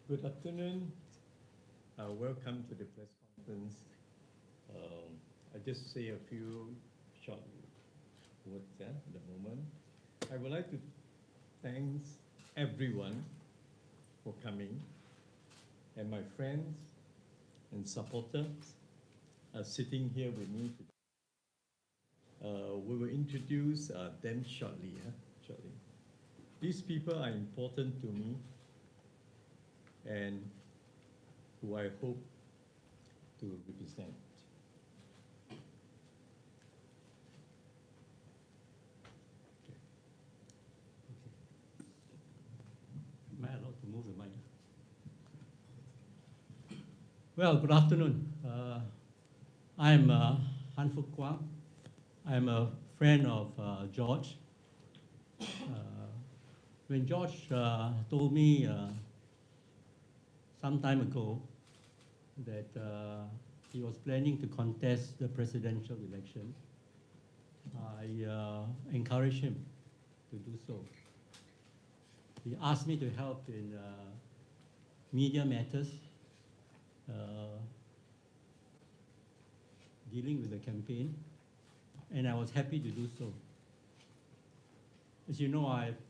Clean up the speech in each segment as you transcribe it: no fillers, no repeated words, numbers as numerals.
Good afternoon. Welcome to the press conference. I just say a few short words at the moment. I would like to thank everyone for coming, and my friends and supporters are sitting here with me today. We will introduce them shortly. Shortly. These people are important to me and who I hope to represent. Am I allowed to move the mic? Well, good afternoon. I'm Han Phuc Quang. I'm a friend of George. When George told me some time ago that he was planning to contest the presidential election, I encouraged him to do so. He asked me to help in media matters, dealing with the campaign, and I was happy to do so. As you know, I've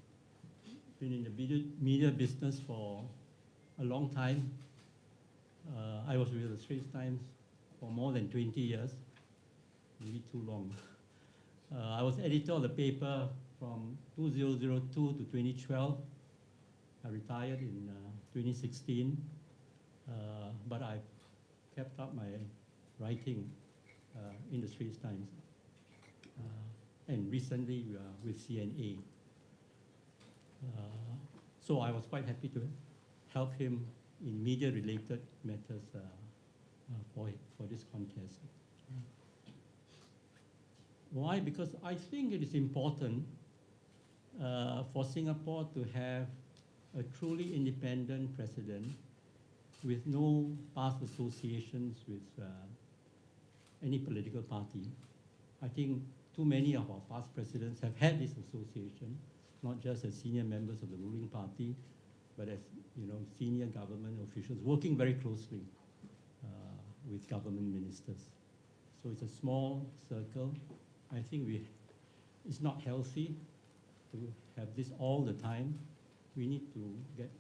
been in the media business for a long time. I was with the Straits Times for more than 20 years, maybe too long. I was editor of the paper from 2002 to 2012. I retired in 2016, but I kept up my writing in the Straits Times, and recently with CNA. So I was quite happy to help him in media-related matters for this contest. Why? Because I think it is important for Singapore to have a truly independent president with no past associations with any political party. I think too many of our past presidents have had this association, not just as senior members of the ruling party, but as senior government officials working very closely with government ministers. So it's a small circle. I think it's not healthy to have this all the time. We need to get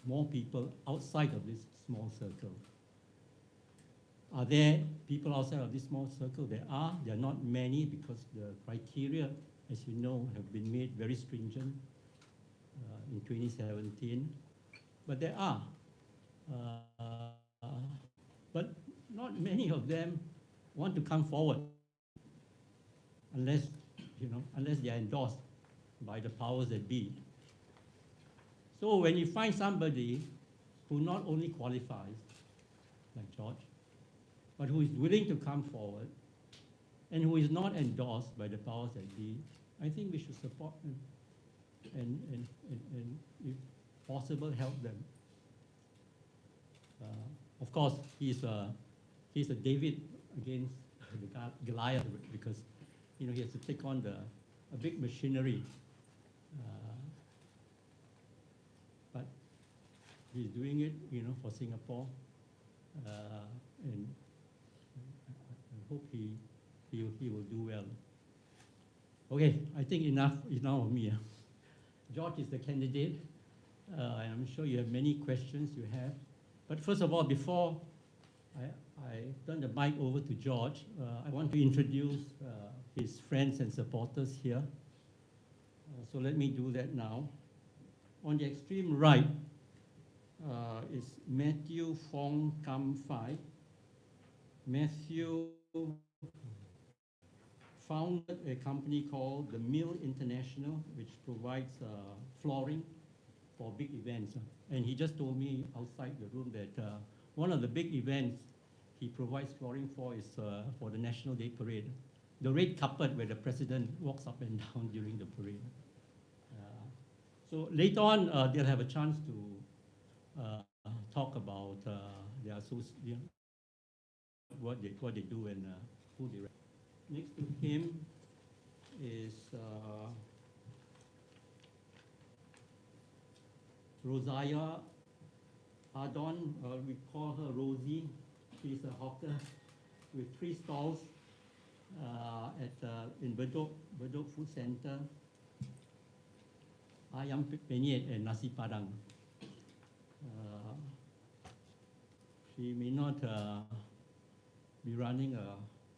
more people outside of this small circle. Are there people outside of this small circle? There are. There are not many because the criteria, as you know, have been made very stringent in 2017. But there are. But not many of them want to come forward unless they are endorsed by the powers that be. So when you find somebody who not only qualifies, like George, but who is willing to come forward and who is not endorsed by the powers that be, I think we should support them and if possible, help them. Of course, he's a David against the Goliath because he has to take on a big machinery. But he's doing it, for Singapore, and I hope he will do well. Okay, I think enough of me. George is the candidate, and I'm sure you have many questions you have. But first of all, before I turn the mic over to George, I want to introduce his friends and supporters here. So let me do that now. On the extreme right is Matthew Fong Kam Fai. Matthew founded a company called the Mill International, which provides flooring for big events. And he just told me outside the room that one of the big events he provides flooring for is for the National Day Parade. The red carpet where the president walks up and down during the parade. So later on, they'll have a chance to talk about their association, what they do and who they represent. Next to him is Rosiah Ardon, we call her Rosie. She's a hawker with 3 stalls in Bedok Food Center, ayam penyet and nasi padang. She may not be running a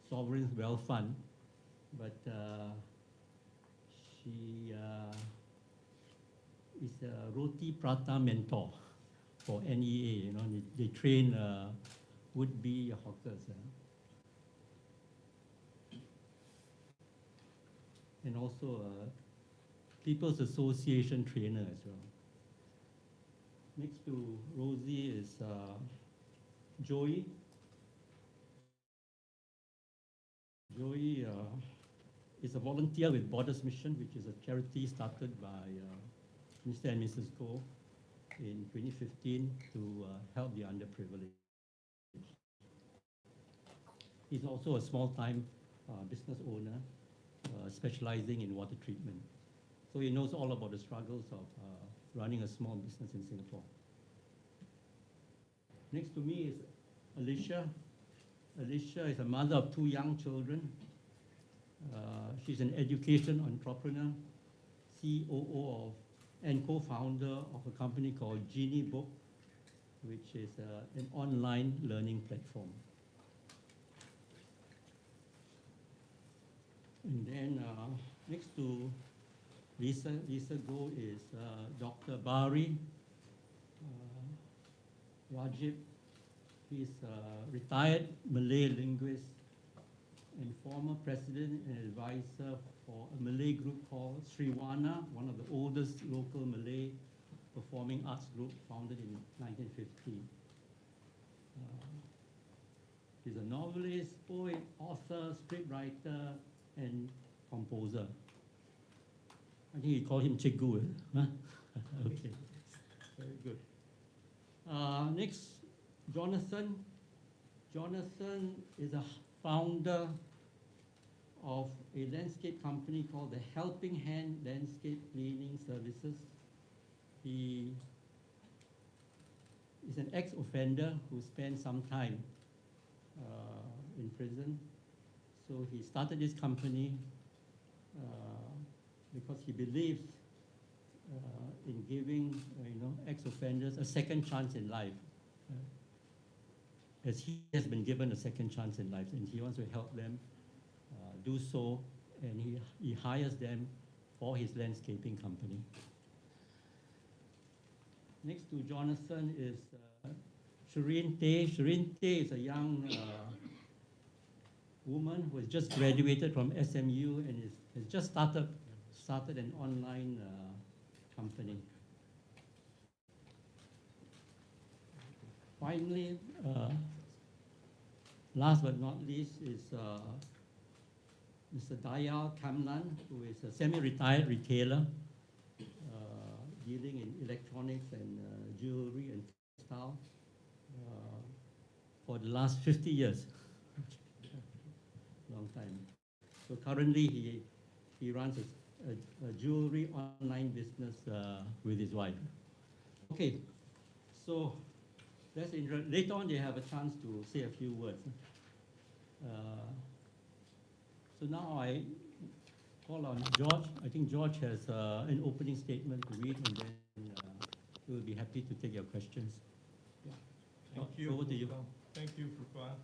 sovereign wealth fund, but she is a roti prata mentor for NEA. You know, they train would-be hawkers. And also a People's Association trainer as well. Next to Rosie is Joey. Joey is a volunteer with Borders Mission, which is a charity started by Mr. and Mrs. Goh in 2015 to help the underprivileged. He's also a small-time business owner specializing in water treatment. So he knows all about the struggles of running a small business in Singapore. Next to me is Alicia. Alicia is a mother of 2 young children. She's an education entrepreneur, COO and co-founder of a company called Genie Book, which is an online learning platform. And then next to Lisa Goh is Dr. Bari Rajib. He's a retired Malay linguist and former president and advisor for a Malay group called Sriwana, one of the oldest local Malay performing arts group founded in 1950. He's a novelist, poet, author, scriptwriter, and composer. I think you call him Cikgu, huh? Okay, very good. Next, Jonathan. Jonathan is a founder of a landscape company called the Helping Hand Landscape Cleaning Services. He is an ex-offender who spent some time in prison. So he started this company because he believes in giving ex-offenders a second chance in life. As he has been given a second chance in life, and he wants to help them do so, and he hires them for his landscaping company. Next to Jonathan is Shireen Tay. Shireen Tay is a young woman who has just graduated from SMU and has just started an online company. Finally, last but not least is Mr. Dayal Kamlan, who is a semi-retired retailer dealing in electronics and jewelry and textile for the last 50 years. Long time. So currently he runs a jewelry online business with his wife. Okay, so later on they have a chance to say a few words. So now I call on George. I think George has an opening statement to read, and then we will be happy to take your questions. Yeah. Thank you. Over to you. Thank you, Fuqua.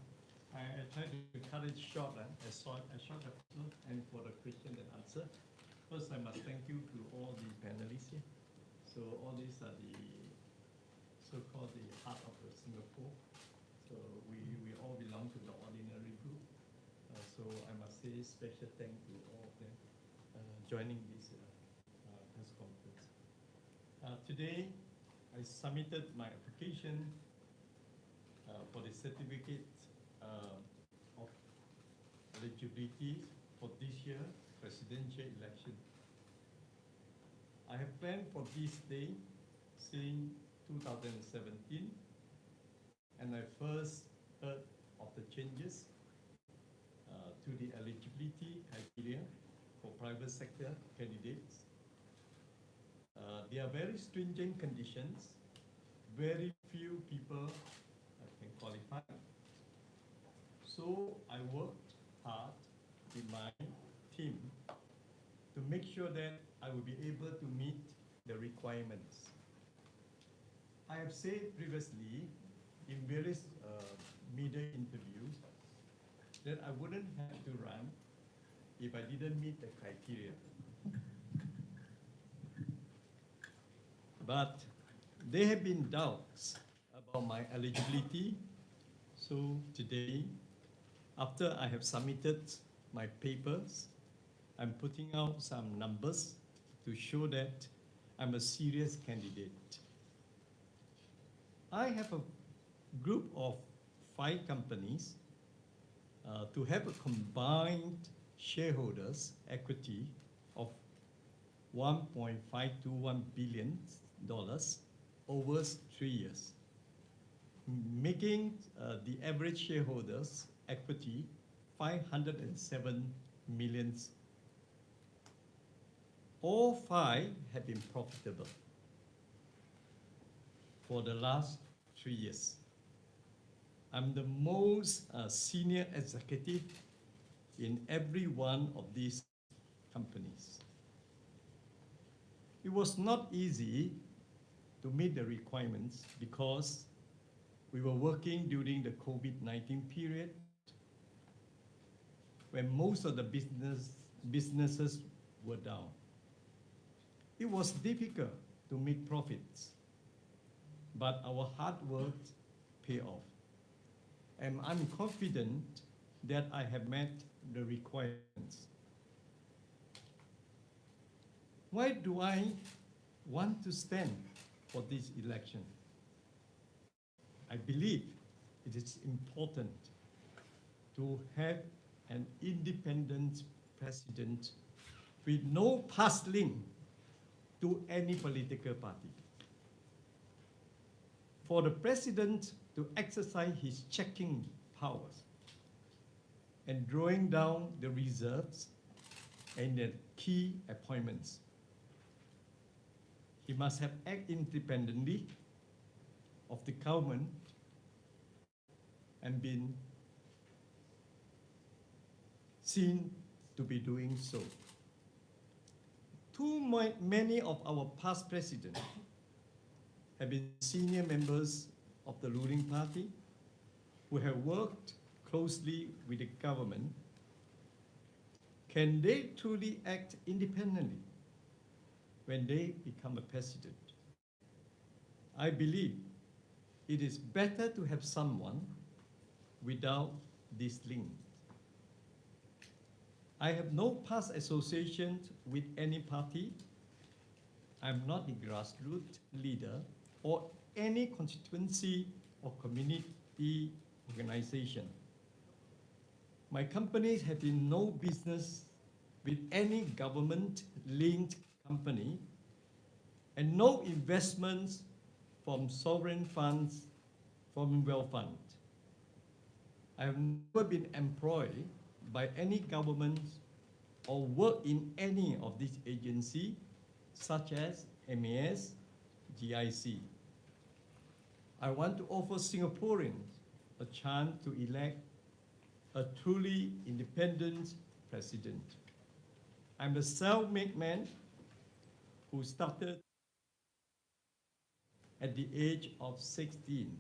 I try to cut it short, as short episode, and for the question and answer. First, I must thank you to all the panelists here. So all these are the so-called the heart of Singapore. So we all belong to the ordinary group. So I must say special thank to all of them joining this press conference. Today, I submitted my application for the certificate of eligibility for this year presidential election. I have planned for this day since 2017, and I first heard of the changes to the eligibility criteria for private sector candidates. There are very stringent conditions very few people can qualify. So I worked hard with my team to make sure that I will be able to meet the requirements. I have said previously in various media interviews that I wouldn't have to run if I didn't meet the criteria. But there have been doubts about my eligibility. So today, after I have submitted my papers, I'm putting out some numbers to show that I'm a serious candidate. I have a group of 5 companies to have a combined shareholders equity of $1.521 billion over 3 years, making the average shareholders equity 507 million. All 5 have been profitable for the last 3 years. I'm the most senior executive in every one of these companies. It was not easy to meet the requirements because we were working during the COVID-19 period when most of the businesses were down. It was difficult to make profits, but our hard work paid off. And I'm confident that I have met the requirements. Why do I want to stand for this election? I believe it is important to have an independent president with no past link to any political party. For the president to exercise his checking powers and drawing down the reserves and the key appointments, he must have acted independently of the government and been seen to be doing so. Too many of our past presidents have been senior members of the ruling party who have worked closely with the government. Can they truly act independently when they become a president? I believe it is better to have someone without this link. I have no past association with any party. I'm not a grassroots leader or any constituency or community organization. My companies have been no business with any government-linked company and no investments from sovereign funds, from wealth fund. I have never been employed by any government or worked in any of these agencies, such as MAS, GIC. I want to offer Singaporeans a chance to elect a truly independent president. I'm a self-made man who started at the age of 16,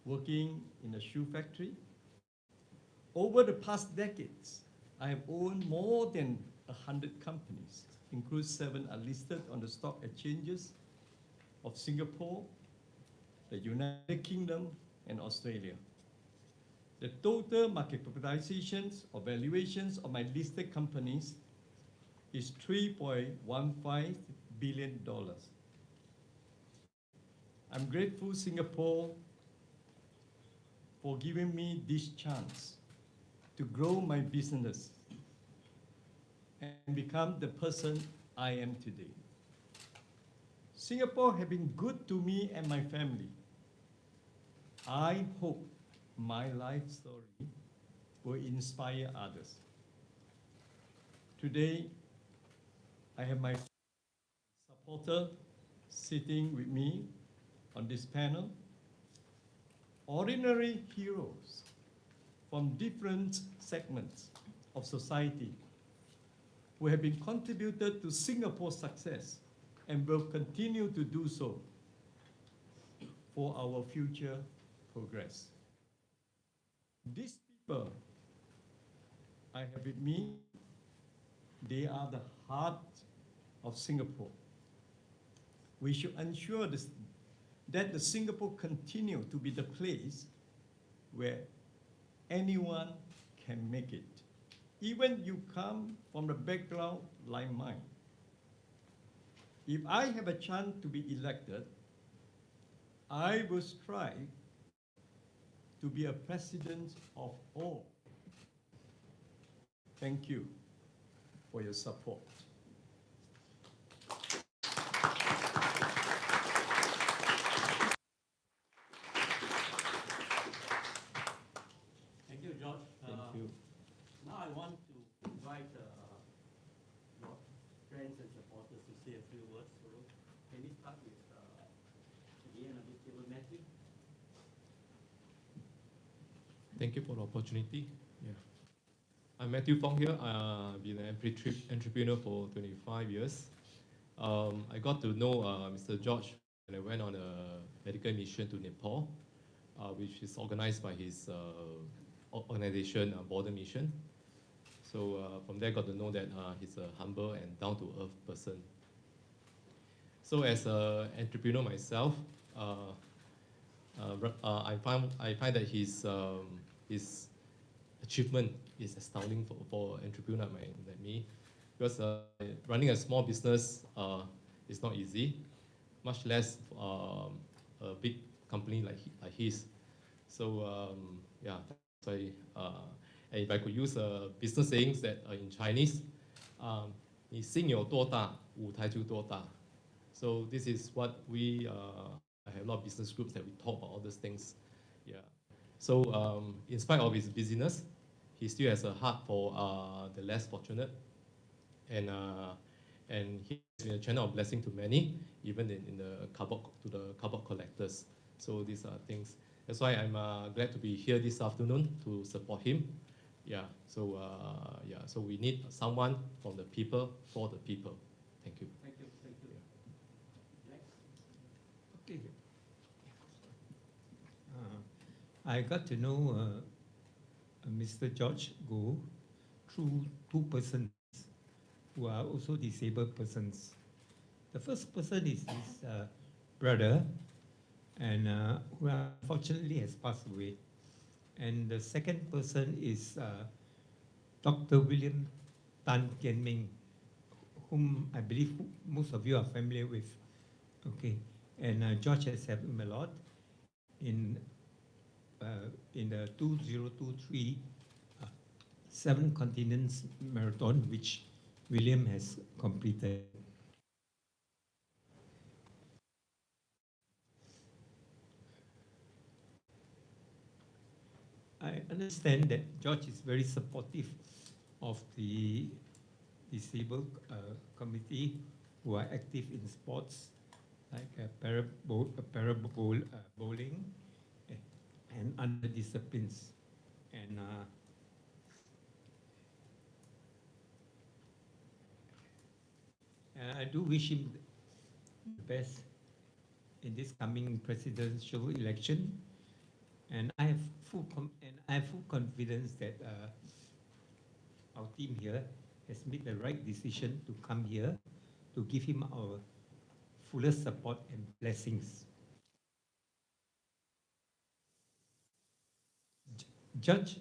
working in a shoe factory. Over the past decades, I have owned more than 100 companies, including 7 are listed on the stock exchanges of Singapore, the United Kingdom, and Australia. The total market capitalizations or valuations of my listed companies is $3.15 billion. I'm grateful Singapore for giving me this chance to grow my business and become the person I am today. Singapore has been good to me and my family. I hope my life story will inspire others. Today, I have my supporter sitting with me on this panel, ordinary heroes from different segments of society who have been contributed to Singapore's success and will continue to do so for our future progress. These people I have with me, they are the heart of Singapore. We should ensure that the Singapore continue to be the place where anyone can make it. Even you come from a background like mine. If I have a chance to be elected, I will strive to be a president of all. Thank you for your support. Thank you, George. Thank you. Now I want to invite your friends and supporters to say a few words. So can we start with the end of this table, Matthew? Thank you for the opportunity. Yeah. I'm Matthew Fong here. I've been an entrepreneur for 25 years. I got to know Mr. George when I went on a medical mission to Nepal, which is organized by his organization, Border Mission. So from there, I got to know that he's a humble and down-to-earth person. So as an entrepreneur myself, I find that his achievement is astounding for an entrepreneur like me, because running a small business is not easy, much less a big company like his. So yeah, so and if I could use business sayings that are in Chinese, 你心有多大，舞台就多大. So this is what we I have a lot of business groups that we talk about all these things. Yeah. So in spite of his busyness, he still has a heart for the less fortunate, and he's been a channel of blessing to many, even in the cardboard collectors. So these are things. That's why I'm glad to be here this afternoon to support him. Yeah. So so we need someone from the people for the people. Thank you. Thank you. Thank you. Next. Okay. I got to know Mr. George Goh through two persons who are also disabled persons. The first person is his brother, and who unfortunately has passed away. And the second person is Dr. William Tan Kian Ming, whom I believe most of you are familiar with. Okay, and George has helped him a lot in the 2023 Seven Continents Marathon, which William has completed. I understand that George is very supportive of the disabled committee who are active in sports, like bowling and other disciplines. And I do wish him the best in this coming presidential election. And I have full confidence that our team here has made the right decision to come here to give him our fullest support and blessings. Judge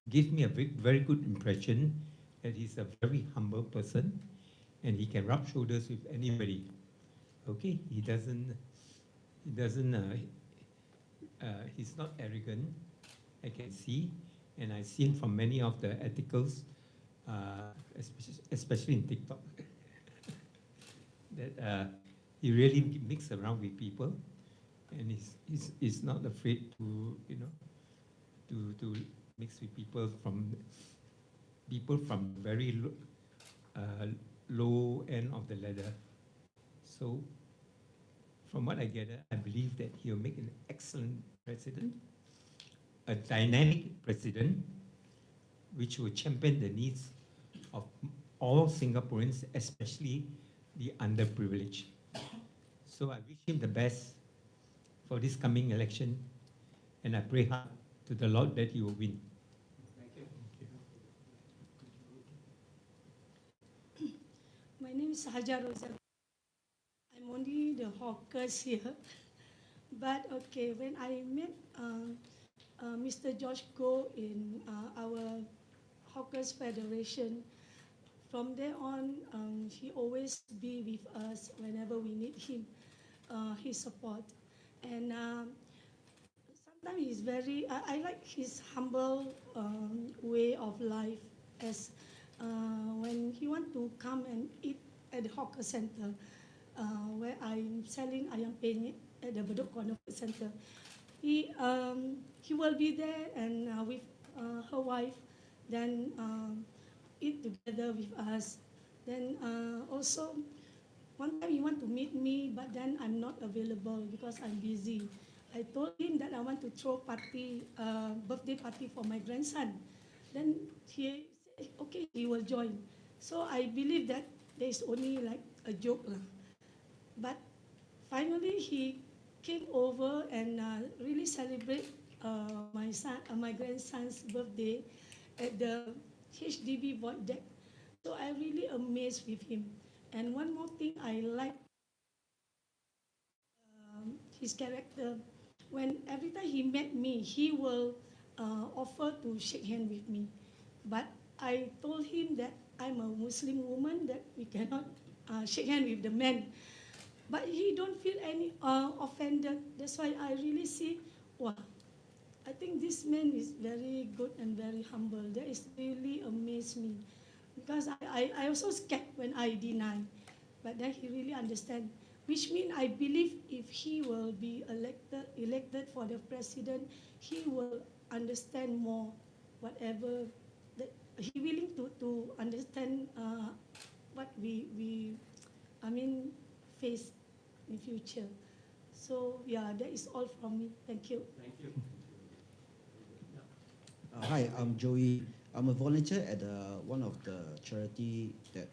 gave me a very good impression that he's a very humble person and he can rub shoulders with anybody. Okay, he's not arrogant, I can see, and I've seen from many of the articles, especially in TikTok, that he really mix around with people, and he's not afraid to to mix with people from very low end of the ladder. So from what I gather, I believe that he'll make an excellent president, a dynamic president, which will champion the needs of all Singaporeans, especially the underprivileged. So I wish him the best for this coming election, and I pray hard to the Lord that he will win. My name is Hajar Rosa. I'm only the hawkers here. But okay, when I met Mr. George Goh in our Hawkers Federation, from there on, he always be with us whenever we need him, his support. And sometimes he's very, I like his humble way of life, as when he want to come and eat at the hawker center, where I'm selling ayam penyet at the Bedok Corner Food Center. He will be there and with her wife, then eat together with us. Then also, one time he want to meet me, but then I'm not available because I'm busy. I told him that I want to throw party, birthday party for my grandson. Then he said, okay, he will join. So I believe that there is only like a joke lah. But finally he came over and really celebrate my grandson's birthday at the HDB void deck. So I really amazed with him. And one more thing I like his character. When every time he met me, he will offer to shake hand with me. But I told him that I'm a Muslim woman, that we cannot shake hand with the men. But he don't feel any offended. That's why I really see, wow, I think this man is very good and very humble. That is really amazed me. Because I also scared when I deny. But then he really understand. Which means I believe if he will be elected for the president, he will understand more whatever that he willing to understand what we face in future. So yeah, that is all from me. Thank you. Thank you. Hi, I'm Joey. I'm a volunteer at one of the charity that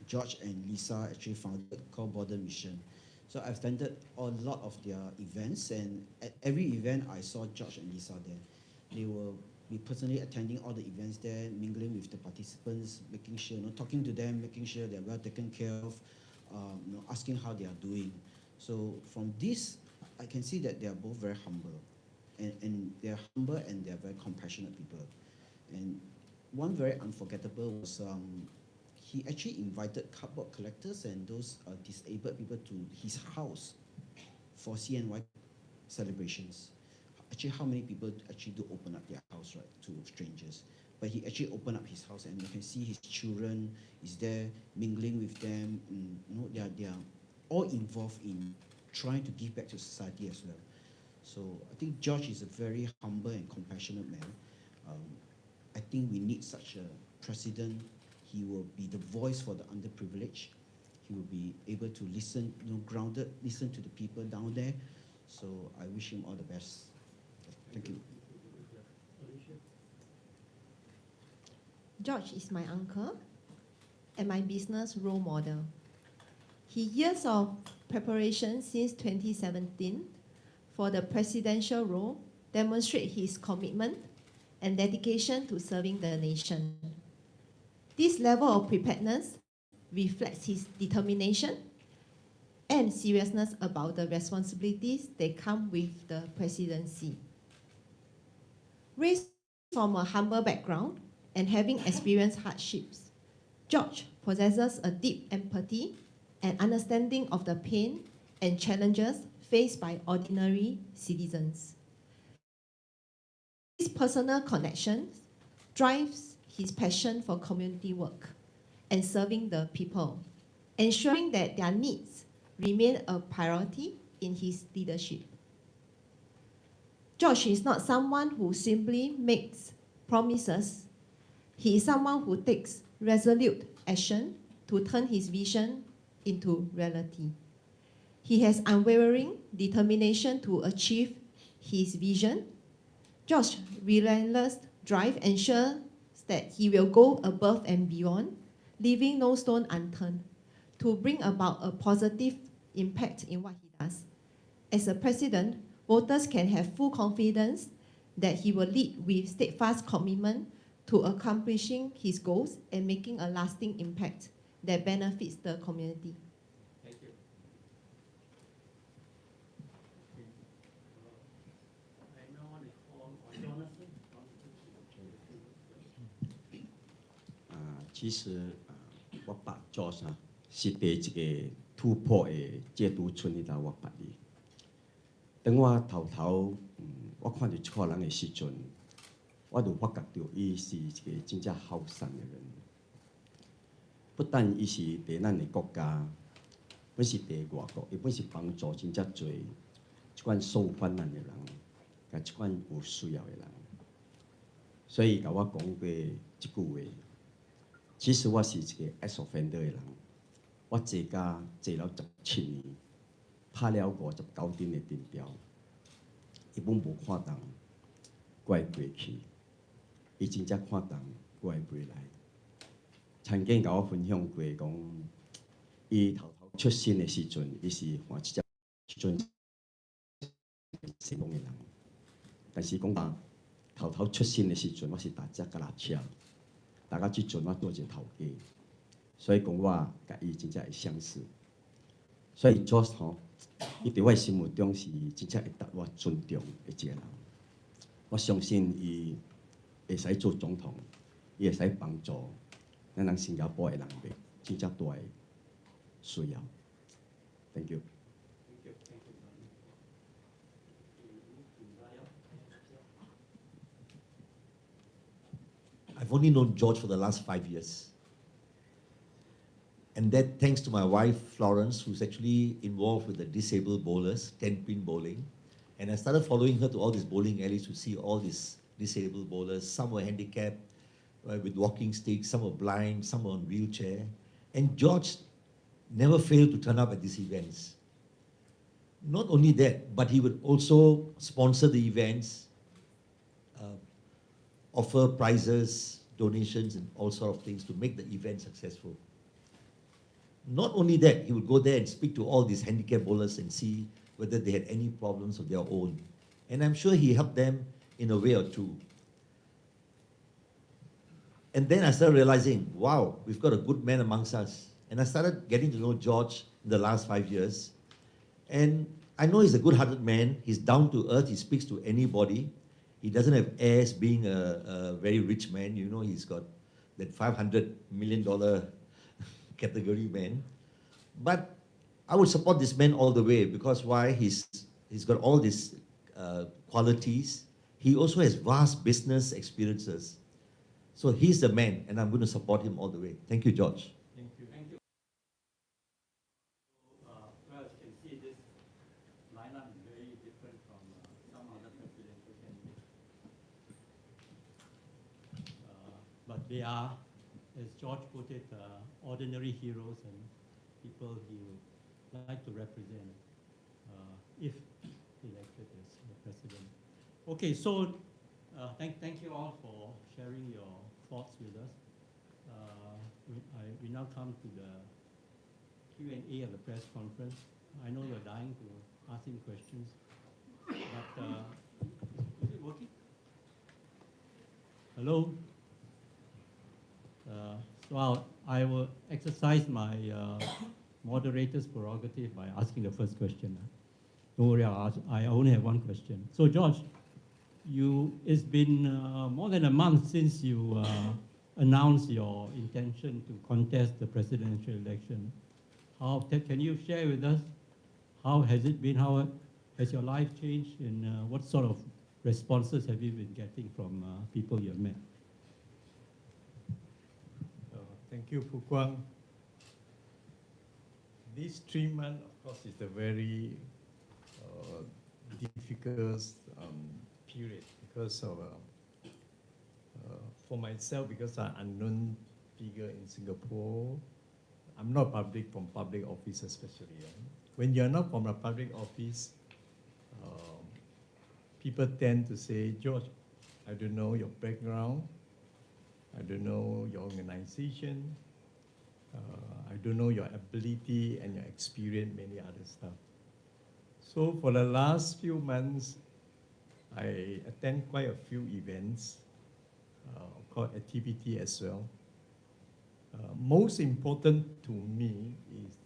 George and Lisa actually founded called Border Mission. So I've attended a lot of their events, and at every event I saw George and Lisa there. They will be personally attending all the events there, mingling with the participants, making sure, talking to them, making sure they're well taken care of, asking how they are doing. So from this, I can see that they are both very humble, and they're humble and they're very compassionate people. And one very unforgettable was he actually invited cardboard collectors and those disabled people to his house for CNY celebrations. Actually, how many people actually do open up their house, right, to strangers? But he actually opened up his house, and you can see his children is there mingling with them. And, they are all involved in trying to give back to society as well. So I think George is a very humble and compassionate man. I think we need such a president. He will be the voice for the underprivileged. He will be able to listen, grounded, listen to the people down there. So I wish him all the best. Thank you. George is my uncle and my business role model. His years of preparation since 2017 for the presidential role demonstrate his commitment and dedication to serving the nation. This level of preparedness reflects his determination and seriousness about the responsibilities that come with the presidency. Raised from a humble background and having experienced hardships, George possesses a deep empathy and understanding of the pain and challenges faced by ordinary citizens. His personal connections drives his passion for community work and serving the people, ensuring that their needs remain a priority in his leadership. George is not someone who simply makes promises. He is someone who takes resolute action to turn his vision into reality. He has unwavering determination to achieve his vision. George's relentless drive ensures that he will go above and beyond, leaving no stone unturned, to bring about a positive impact in what he does. As a president, voters can have full confidence that he will lead with steadfast commitment to accomplishing his goals and making a lasting impact that benefits the community. Thank you. I now want to call on Jonathan. 其实我爸 George 是第一个突破的戒毒村里头，我捌伊。当我我看到这个人的时阵，我就发觉到伊是一个真正好善的人。不但伊是在咱的国家，本是在外国，伊本是帮助真正多这款受患难的人，甲这款有需要的人。所以甲我讲过这句话。 其实我是一个 ex-offender 的人，我坐监坐了17年，拍了59顶的电条，伊本无看重我的过去，伊真正看重我的未来。曾经甲我分享过讲，伊头出生的时阵，伊是换一阵成功的人，但是讲头出生的时阵，我是打只脚踏车。 大家即阵我做一个头家，所以讲我甲伊真正会相似。所以 George 吼，伊伫我心目中是真正会得我尊重的一个人。我相信伊会使做总统，伊会使帮助咱新加坡的人民真正大的需要。Thank you. I've only known George for the last 5 years. And that thanks to my wife, Florence, who's actually involved with the disabled bowlers, 10-pin bowling. And I started following her to all these bowling alleys to see all these disabled bowlers. Some were handicapped with walking sticks, some were blind, some were on wheelchair. And George never failed to turn up at these events. Not only that, but he would also sponsor the events, offer prizes, donations, and all sort of things to make the event successful. Not only that, he would go there and speak to all these handicapped bowlers and see whether they had any problems of their own. And I'm sure he helped them in a way or two. And then I started realizing, wow, we've got a good man amongst us. And I started getting to know George in the last 5 years. And I know he's a good-hearted man. He's down to earth. He speaks to anybody. He doesn't have airs being a very rich man. You know, he's got that $500 million category man. But I would support this man all the way because why? He's got all these qualities. He also has vast business experiences. So he's the man, and I'm going to support him all the way. Thank you, George. Thank you. Thank you. Well, as you can see, this lineup is very different from some other presidential candidates. But they are, as George put it, ordinary heroes and people he would like to represent if elected as the president. Okay, so thank you all for sharing your thoughts with us. We now come to the Q&A of the press conference. I know you're dying to ask him questions, but is it working? Hello? So I will exercise my moderator's prerogative by asking the first question. Don't worry, I only have one question. So George, it's been more than a month since you announced your intention to contest the presidential election. Can you share with us how has it been? How has your life changed? And what sort of responses have you been getting from people you have met? Thank you, Pu Kwang. This 3 months, of course, is a very difficult period because of, for myself, because I'm an unknown figure in Singapore. I'm not public from public office especially. when you're not from a public office, people tend to say, George, I don't know your background, I don't know your organization, I don't know your ability and your experience, many other stuff. So for the last few months, I attend quite a few events, called activity as well. Most important to me is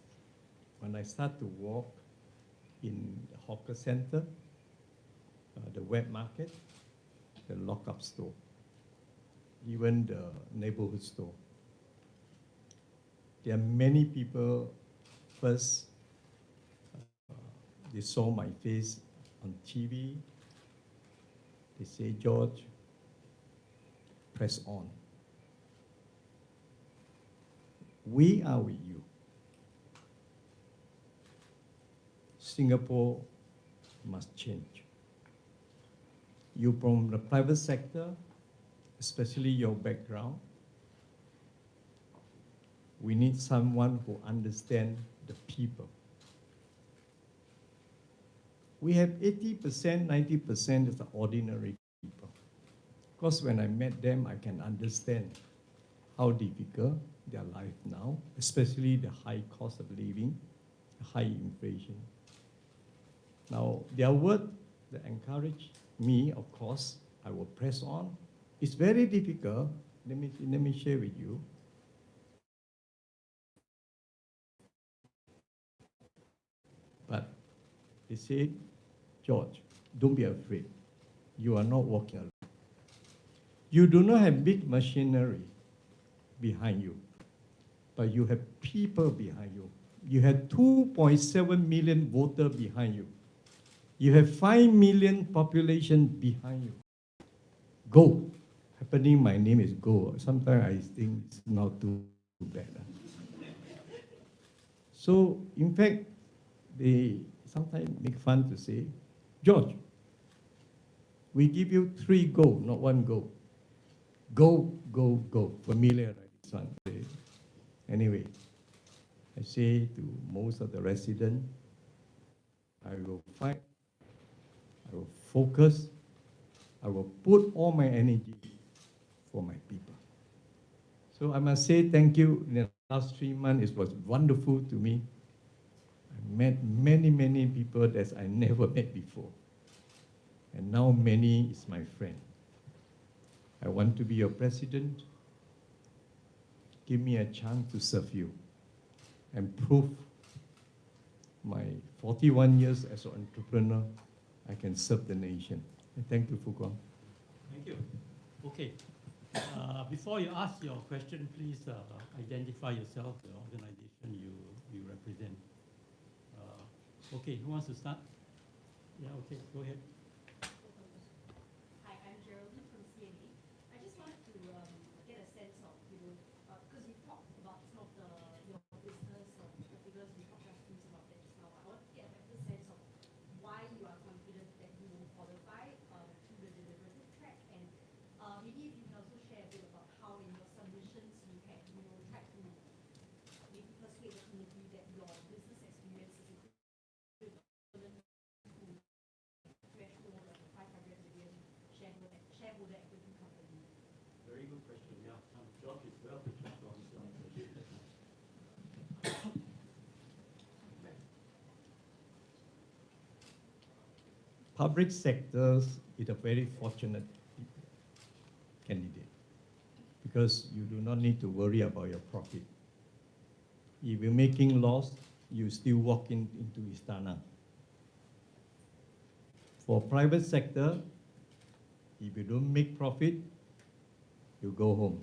when I start to walk in the hawker center, the wet market, the lock-up store, even the neighborhood store. There are many people, first, they saw my face on TV, they say, George, press on. We are with you. Singapore must change. You from the private sector, especially your background, we need someone who understands the people. We have 80%, 90% of the ordinary people. Because when I met them, I can understand how difficult their life now, especially the high cost of living, high inflation. Now, their word that encourage me, of course, I will press on. It's very difficult. Let me share with you. But they say, George, don't be afraid. You are not walking alone. You do not have big machinery behind you, but you have people behind you. You have 2.7 million voters behind you. You have 5 million population behind you. Go. Happening, my name is Go. Sometimes I think it's not too bad. So, in fact, they sometimes make fun to say, George, we give you 3 go, not 1 go. Go, go, go. Familiar, right? This one. Anyway, I say to most of the residents, I will fight, I will focus, I will put all my energy for my people. So I must say thank you. In the last 3 months, it was wonderful to me. I met many, many people that I never met before. And now many is my friend. I want to be your president. Give me a chance to serve you and prove my 41 years as an entrepreneur, I can serve the nation. And thank you, Phu Quang. Thank you. Okay. Before you ask your question, please identify yourself, the organization you represent. Okay, who wants to start? Yeah, okay, go ahead. Hi, I'm Geraldine from CNA. I just wanted to get a sense of, because you talked about some of your business the figures, we talked just about that just now. I want to get a better sense of why you are confident that you will qualify to the deliberative track, and maybe if you can also share a bit about how in your submissions you had, tried to maybe persuade the committee that your business experience is equivalent to threshold of the 500 million shareholder equity company. Very good question. Yeah, George is well prepared to answer. Public sectors is a very fortunate candidate because you do not need to worry about your profit. If you're making loss, you still walk into Istana. For private sector, if you don't make profit, you go home.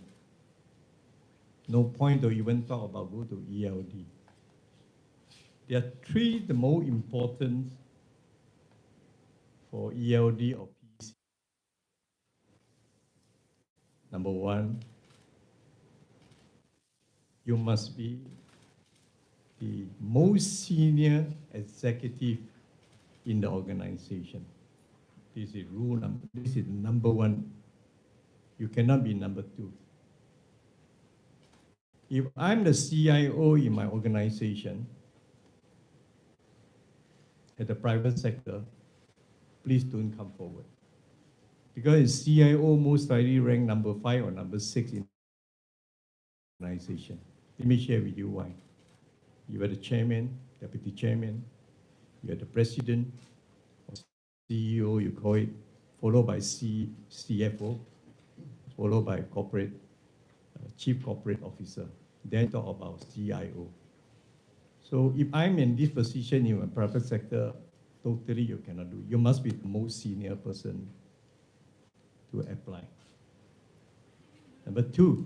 No point to even talk about go to ELD. There are 3 the most important for ELD or PC. Number 1, you must be the most senior executive in the organization. This is this is number 1. You cannot be number 2. If I'm the CIO in my organization, at the private sector, please don't come forward. Because in CIO, most likely ranked number 5 or number 6 in organization. Let me share with you why. You are the chairman, deputy chairman, you are the president, or CEO, you call it, followed by CFO, followed by corporate, chief corporate officer. Then talk about CIO. So if I'm in this position in a private sector, totally you cannot do. You must be the most senior person to apply. Number 2,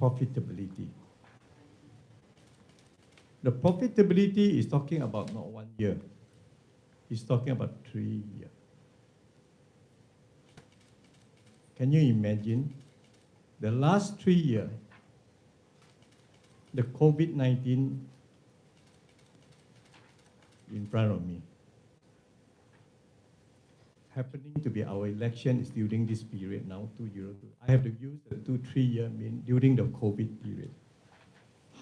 profitability. The profitability is talking about not 1 year. It's talking about 3 years. Can you imagine? The last 3 years, the COVID-19 in front of me. Happening to be our election is during this period now, 202. I have to use the 2-3 year mean during the COVID period.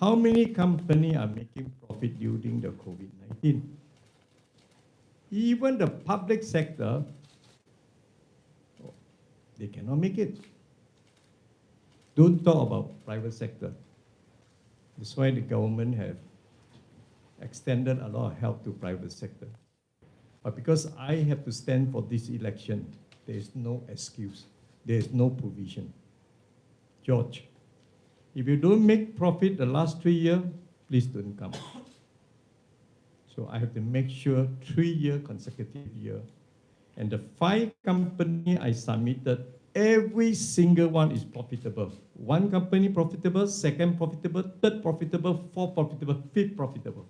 How many companies are making profit during the COVID-19? Even the public sector, they cannot make it. Don't talk about private sector. That's why the government have extended a lot of help to private sector. But because I have to stand for this election, there is no excuse. There is no provision. George, if you don't make profit the last 3 years, please don't come. So I have to make sure 3 year consecutive year. And the 5 company I submitted, every single one is profitable. 1 company profitable, 2nd profitable, 3rd profitable, 4th profitable, 5th profitable.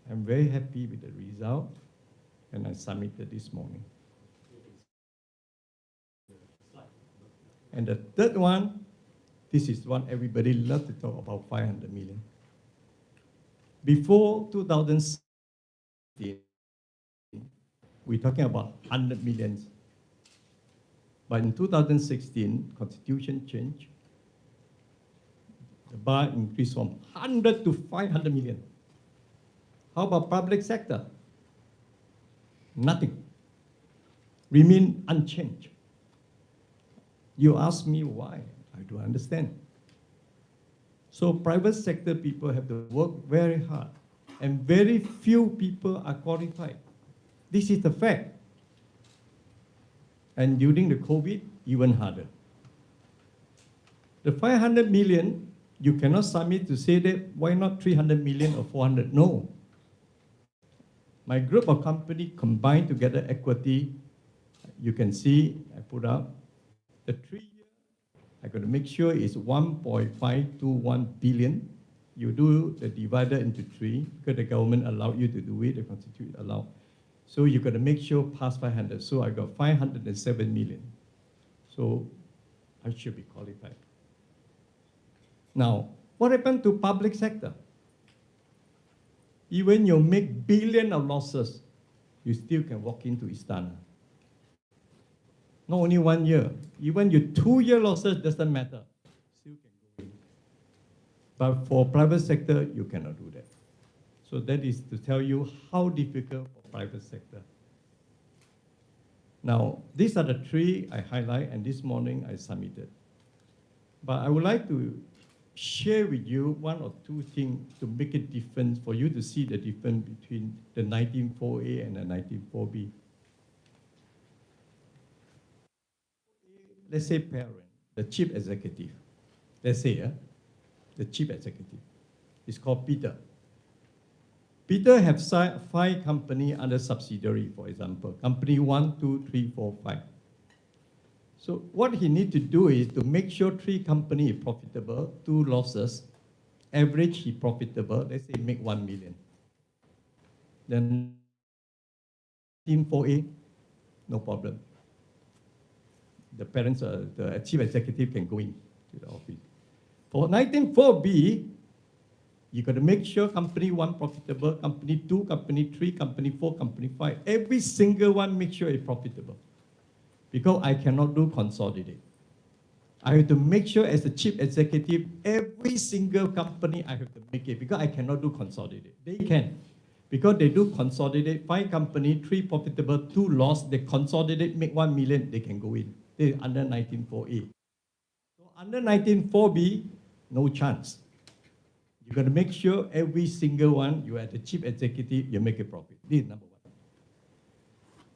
I'm very happy with the result, and I submitted this morning. And the 3rd one, this is one everybody loves to talk about, 500 million. Before 2016, we're talking about 100 million. But in 2016, constitution changed. The bar increased from 100 to 500 million. How about public sector? Nothing. Remain unchanged. You ask me why? I don't understand. So private sector people have to work very hard, and very few people are qualified. This is the fact. And during the COVID, even harder. The 500 million, you cannot submit to say that, why not 300 million or 400? No. My group of company combined together equity, you can see, I put up, the 3 year, I got to make sure it's 1.521 billion. You do the divider into 3, because the government allowed you to do it, the constitution allowed. So you got to make sure past 500. So I got 507 million. So I should be qualified. Now, what happened to public sector? Even you make billion of losses, you still can walk into Istana. Not only 1 year, even your 2 year losses doesn't matter. Still can go in. But for private sector, you cannot do that. So that is to tell you how difficult for private sector. Now, these are the 3 I highlight, and this morning I submitted. But I would like to share with you 1 or 2 things to make it different, for you to see the difference between the 19.4A and the 19.4B. Let's say parent, the chief executive. Let's say the chief executive. It's called Peter. Peter have 5 companies under subsidiary, for example. Company 1, 2, 3, 4, 5. So what he need to do is to make sure 3 companies are profitable, 2 losses. Average he profitable, let's say make 1 million. Then 19.4A, no problem. The parents, the chief executive can go in to the office. For 19.4B, you got to make sure company 1 profitable, company 2, company 3, company 4, company 5. Every single one make sure it's profitable. Because I cannot do consolidate. I have to make sure as a chief executive, every single company I have to make it, because I cannot do consolidate. They can. Because they do consolidate, 5 company, 3 profitable, 2 loss, they consolidate, make 1 million, they can go in. They're under 19.4A. So under 19.4B, no chance. You got to make sure every single one, you are the chief executive, you make a profit. This is number 1.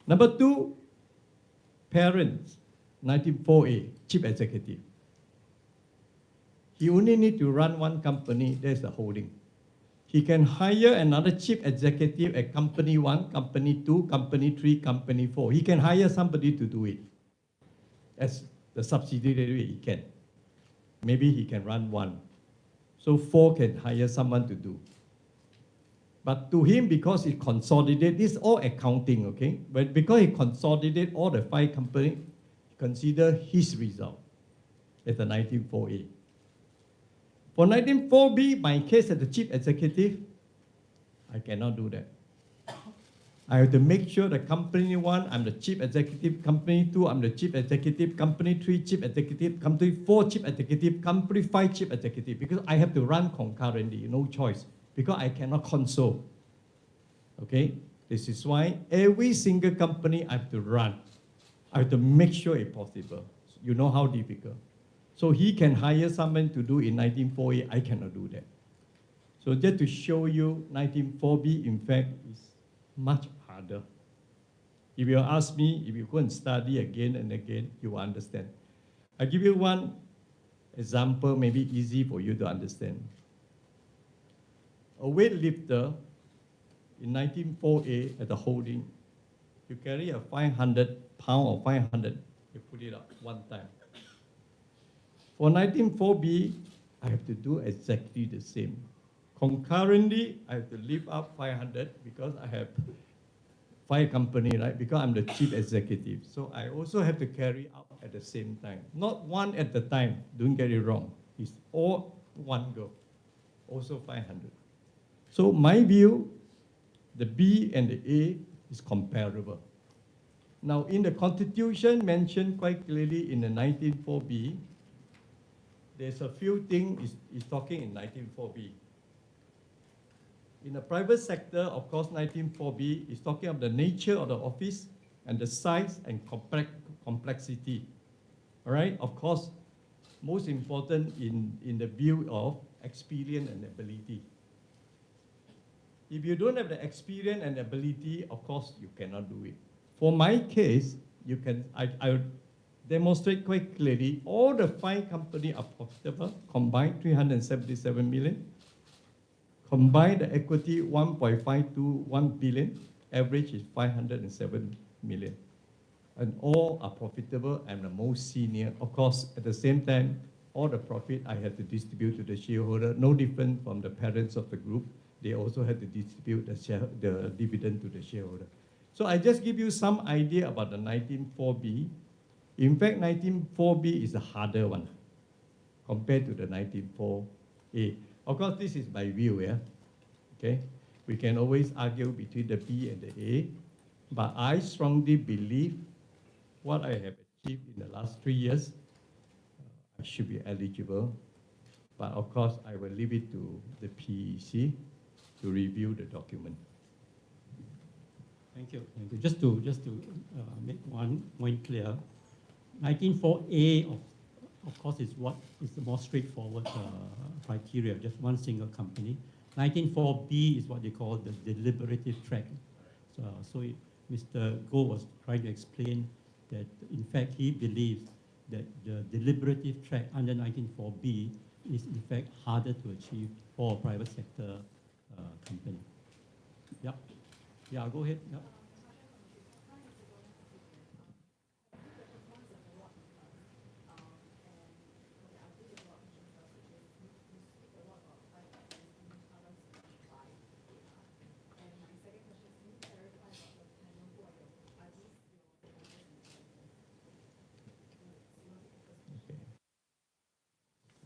Number 2, parents, 19.4A, chief executive. He only need to run one company, there's the holding. He can hire another chief executive at company 1, company 2, company 3, company 4. He can hire somebody to do it. As the subsidiary, he can. Maybe he can run 1. So 4 can hire someone to do. But to him, because he consolidate, this is all accounting, okay? But because he consolidate all the 5 companies, consider his result as the 19.4A. For 19.4B, my case as the chief executive, I cannot do that. I have to make sure the company 1, I'm the chief executive, company 2, I'm the chief executive, company 3, chief executive, company 4, chief executive, company 5, chief executive, because I have to run concurrently, no choice, because I cannot console. Okay? This is why every single company I have to run. I have to make sure it's possible. You know how difficult. So he can hire someone to do in 19.4A, I cannot do that. So just to show you, 19.4B, in fact, is much harder. If you ask me, if you go and study again and again, you will understand. I give you one example, maybe easy for you to understand. A weightlifter in 19.4A at the holding, you carry a 500 pound or 500, you put it up one time. For 19.4B, I have to do exactly the same. Concurrently, I have to lift up 500 because I have 5 companies, right? Because I'm the chief executive. So I also have to carry out at the same time. Not one at a time, don't get it wrong. It's all one go, also 500. So my view, the B and the A is comparable. Now in the Constitution mentioned quite clearly in the 19.4B, there's a few things is talking in 19.4B. In the private sector, of course, 19.4B is talking of the nature of the office and the size and complexity. All right? Of course, most important in the view of experience and ability. If you don't have the experience and ability, of course, you cannot do it. For my case, you can, I demonstrate quite clearly, all the 5 companies are profitable, combined 377 million. Combined the equity 1.521 billion, average is 507 million. And all are profitable and the most senior. Of course, at the same time, all the profit I have to distribute to the shareholder, no different from the parents of the group. They also have to distribute the dividend to the shareholder. So I just give you some idea about the 19.4B. In fact, 19.4B is the harder one compared to the 19.4A. Of course, this is my view, yeah? Okay? We can always argue between the B and the A, but I strongly believe what I have achieved in the last 3 years, I should be eligible. But of course, I will leave it to the PEC to review the document. Thank you. Thank you. Just to make one point clear, 19.4A of course is what is the more straightforward criteria, just one single company. 19.4B is what they call the deliberative track. So Mr. Goh was trying to explain that in fact he believes that the deliberative track under 19.4B is in fact harder to achieve for a private sector company. Yep. Yeah, go ahead. Yep.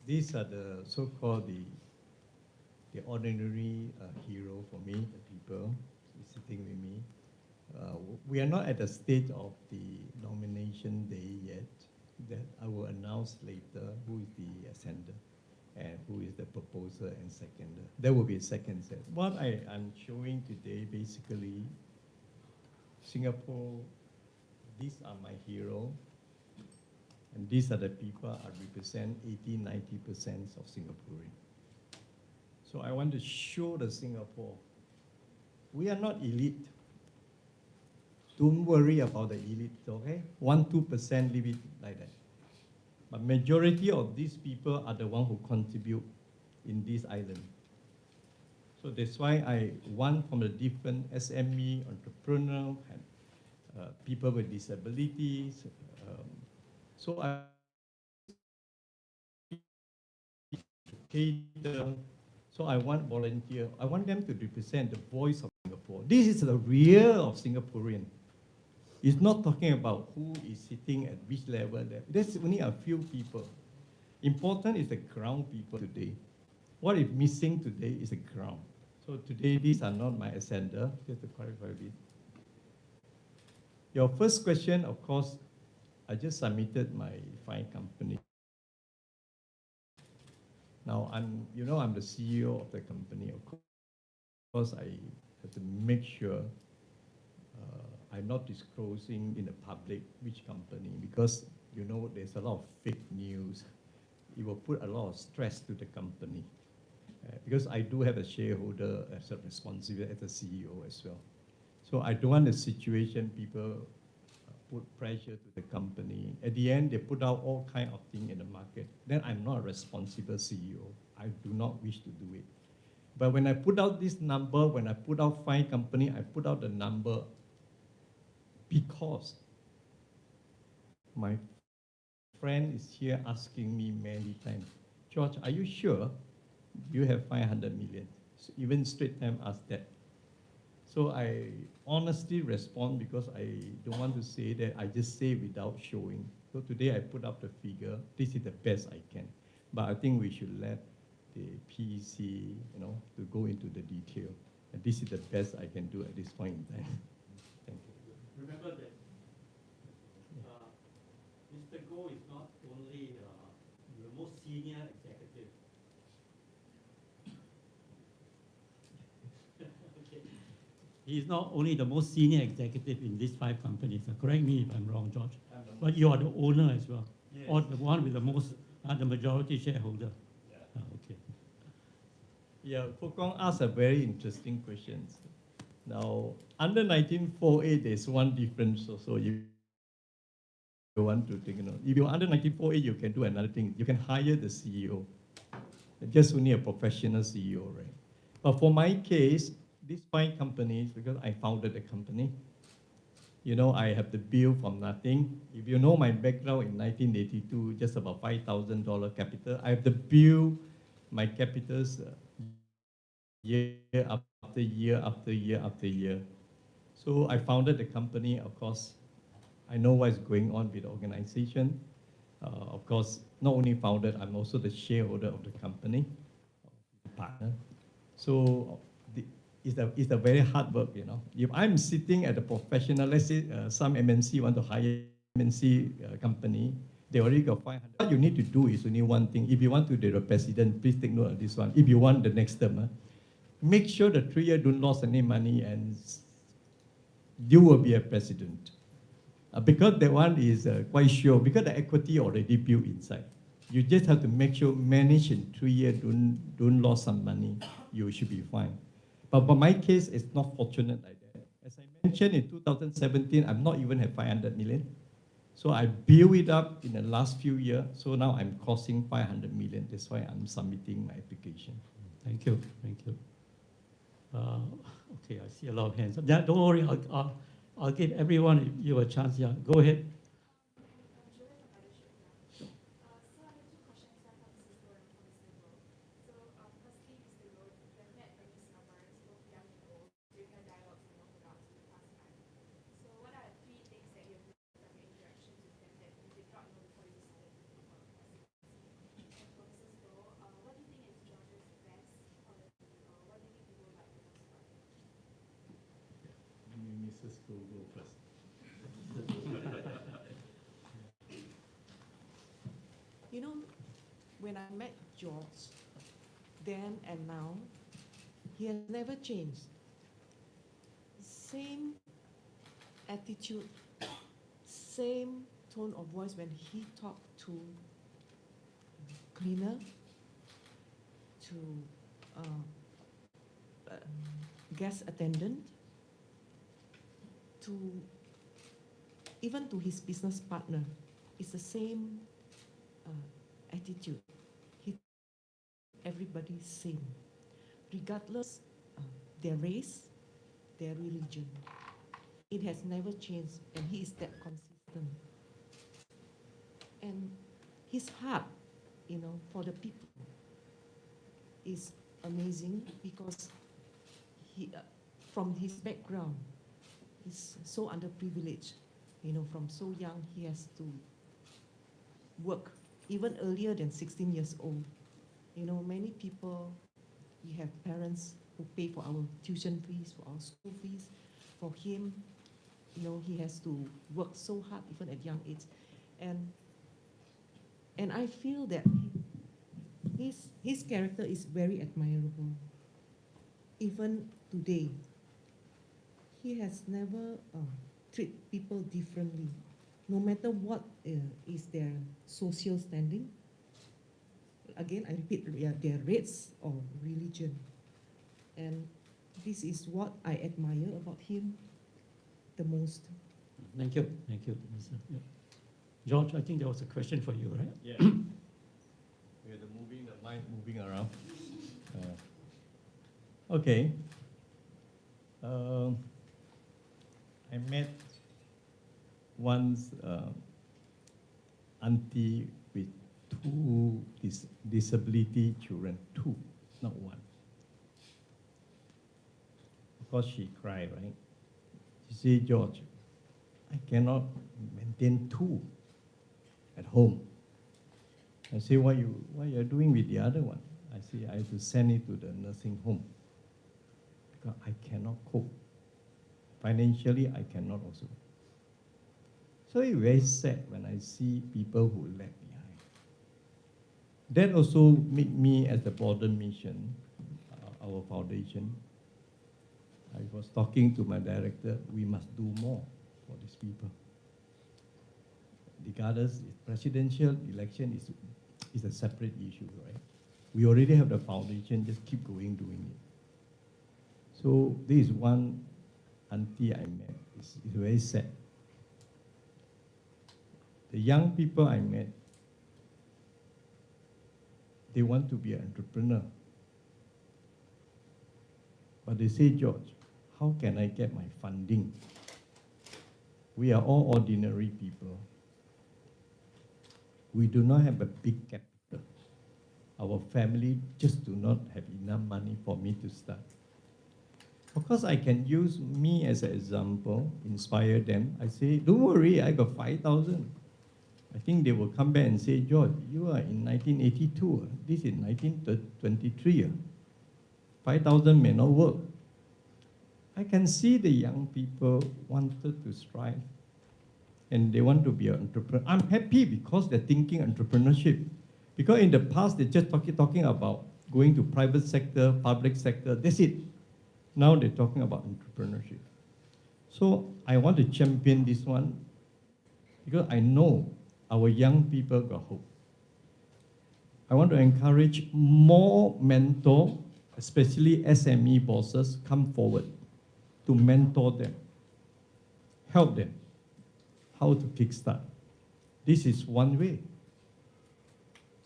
These are the so-called the ordinary hero for me, the people sitting with me. We are not at the stage of the nomination day yet. That I will announce later who is the ascender. And who is the proposer and seconder. There will be a second set. What I am showing today, basically, Singapore, these are my hero, and these are the people I represent 80–90% of Singaporean. So I want to show the Singapore, we are not elite. Don't worry about the elite, okay? 1–2%, leave it like that. But majority of these people are the ones who contribute in this island. So that's why I want from the different SME, entrepreneur, and people with disabilities. So I so I want volunteer. I want them to represent the voice of Singapore. This is the real of Singaporean. It's not talking about who is sitting at which level there. There's only a few people. Important is the ground people today. What is missing today is the ground. So today, these are not my agenda, just to clarify a bit. Your first question, of course, I just submitted my 5 company. Now, I'm the CEO of the company. Of course, I have to make sure I'm not disclosing in the public which company, because there's a lot of fake news. It will put a lot of stress to the company. Because I do have a shareholder as a responsible as a CEO as well. So I don't want the situation people put pressure to the company. At the end, they put out all kind of things in the market. Then I'm not a responsible CEO. I do not wish to do it. But when I put out this number, when I put out 5 company, I put out the number because my friend is here asking me many times, George, are you sure you have 500 million? So even Straight Time asked that. So I honestly respond because I don't want to say that I just say without showing. So today I put up the figure. This is the best I can. But I think we should let the PEC, to go into the detail. And this is the best I can do at this point in time. Thank you. Remember that Mr. Goh is not only the most senior executive. Okay. He is not only the most senior executive in these 5 companies. Correct me if I'm wrong, George. But you are the owner as well, yes. Or the one with the most, the majority shareholder. Yeah. Okay. Yeah, Fokong asked a very interesting question. Now, under 1948, there's one difference also. You want to think, if you're under 1948, you can do another thing. You can hire the CEO. Just only a professional CEO, right? But for my case, these 5 companies, because I founded the company, I have the bill from nothing. If you know my background in 1982, just about $5,000 capital. I have the bill, my capitals, year after year after year after year. So I founded the company. Of course, I know what's going on with the organization. Of course, not only founded, I'm also the shareholder of the company, partner. So it's a very hard work, If I'm sitting at a professional, let's say some MNC want to hire MNC company, they already got 500. What you need to do is only one thing. If you want to be the president, please take note of this one. If you want the next term, make sure the 3 years don't lose any money and you will be a president. Because that one is quite sure, because the equity already built inside. You just have to make sure manage in 3 years, don't lose some money, you should be fine. But for my case, it's not fortunate like that. As I mentioned in 2017, I'm not even have 500 million. So I built it up in the last few years. So now I'm crossing 500 million. That's why I'm submitting my application. Thank you. Thank you. Okay, I see a lot of hands. Yeah, don't worry. I'll give everyone you a chance. Yeah, go ahead. Mrs. Goh go first. When I met George, then and now, he has never changed. Same attitude, same tone of voice when he talked to cleaner, to gas attendant, to even to his business partner. It's the same attitude. He everybody same, regardless their race, their religion. It has never changed, and he is that consistent. And his heart, for the people is amazing because he, from his background, he's so underprivileged. From so young, he has to work even earlier than 16 years old. Many people, we have parents who pay for our tuition fees, for our school fees. For him, he has to work so hard even at young age. And I feel that his character is very admirable. Even today, he has never treat people differently, no matter what is their social standing. Again, I repeat, their race or religion. And this is what I admire about him the most. Thank you. Thank you, Mr. Yeah. George, I think there was a question for you, right? Yeah. We're the mind moving around. Okay. I met once auntie with two disability children, two, not one. Of course, she cried, right? She said, George, I cannot maintain two at home. I say, what you are doing with the other one? I say, I have to send it to the nursing home because I cannot cope. Financially, I cannot also. So it's very sad when I see people who lag behind. That also made me, as the border mission, our foundation, I was talking to my director, we must do more for these people. Regardless, presidential election is a separate issue, right? We already have the foundation, just keep going doing it. So this is one auntie I met. It's very sad. The young people I met, they want to be an entrepreneur. But they say, George, how can I get my funding? We are all ordinary people. We do not have a big capital. Our family just do not have enough money for me to start. Of course, I can use me as an example, inspire them. I say, don't worry, I got 5,000. I think they will come back and say, George, you are in 1982. This is 1923. 5,000 may not work. I can see the young people wanted to strive and they want to be an entrepreneur. I'm happy because they're thinking entrepreneurship. Because in the past, they're just talking about going to private sector, public sector, that's it. Now they're talking about entrepreneurship. So I want to champion this one because I know our young people got hope. I want to encourage more mentor, especially SME bosses, come forward to mentor them, help them how to kickstart. This is one way.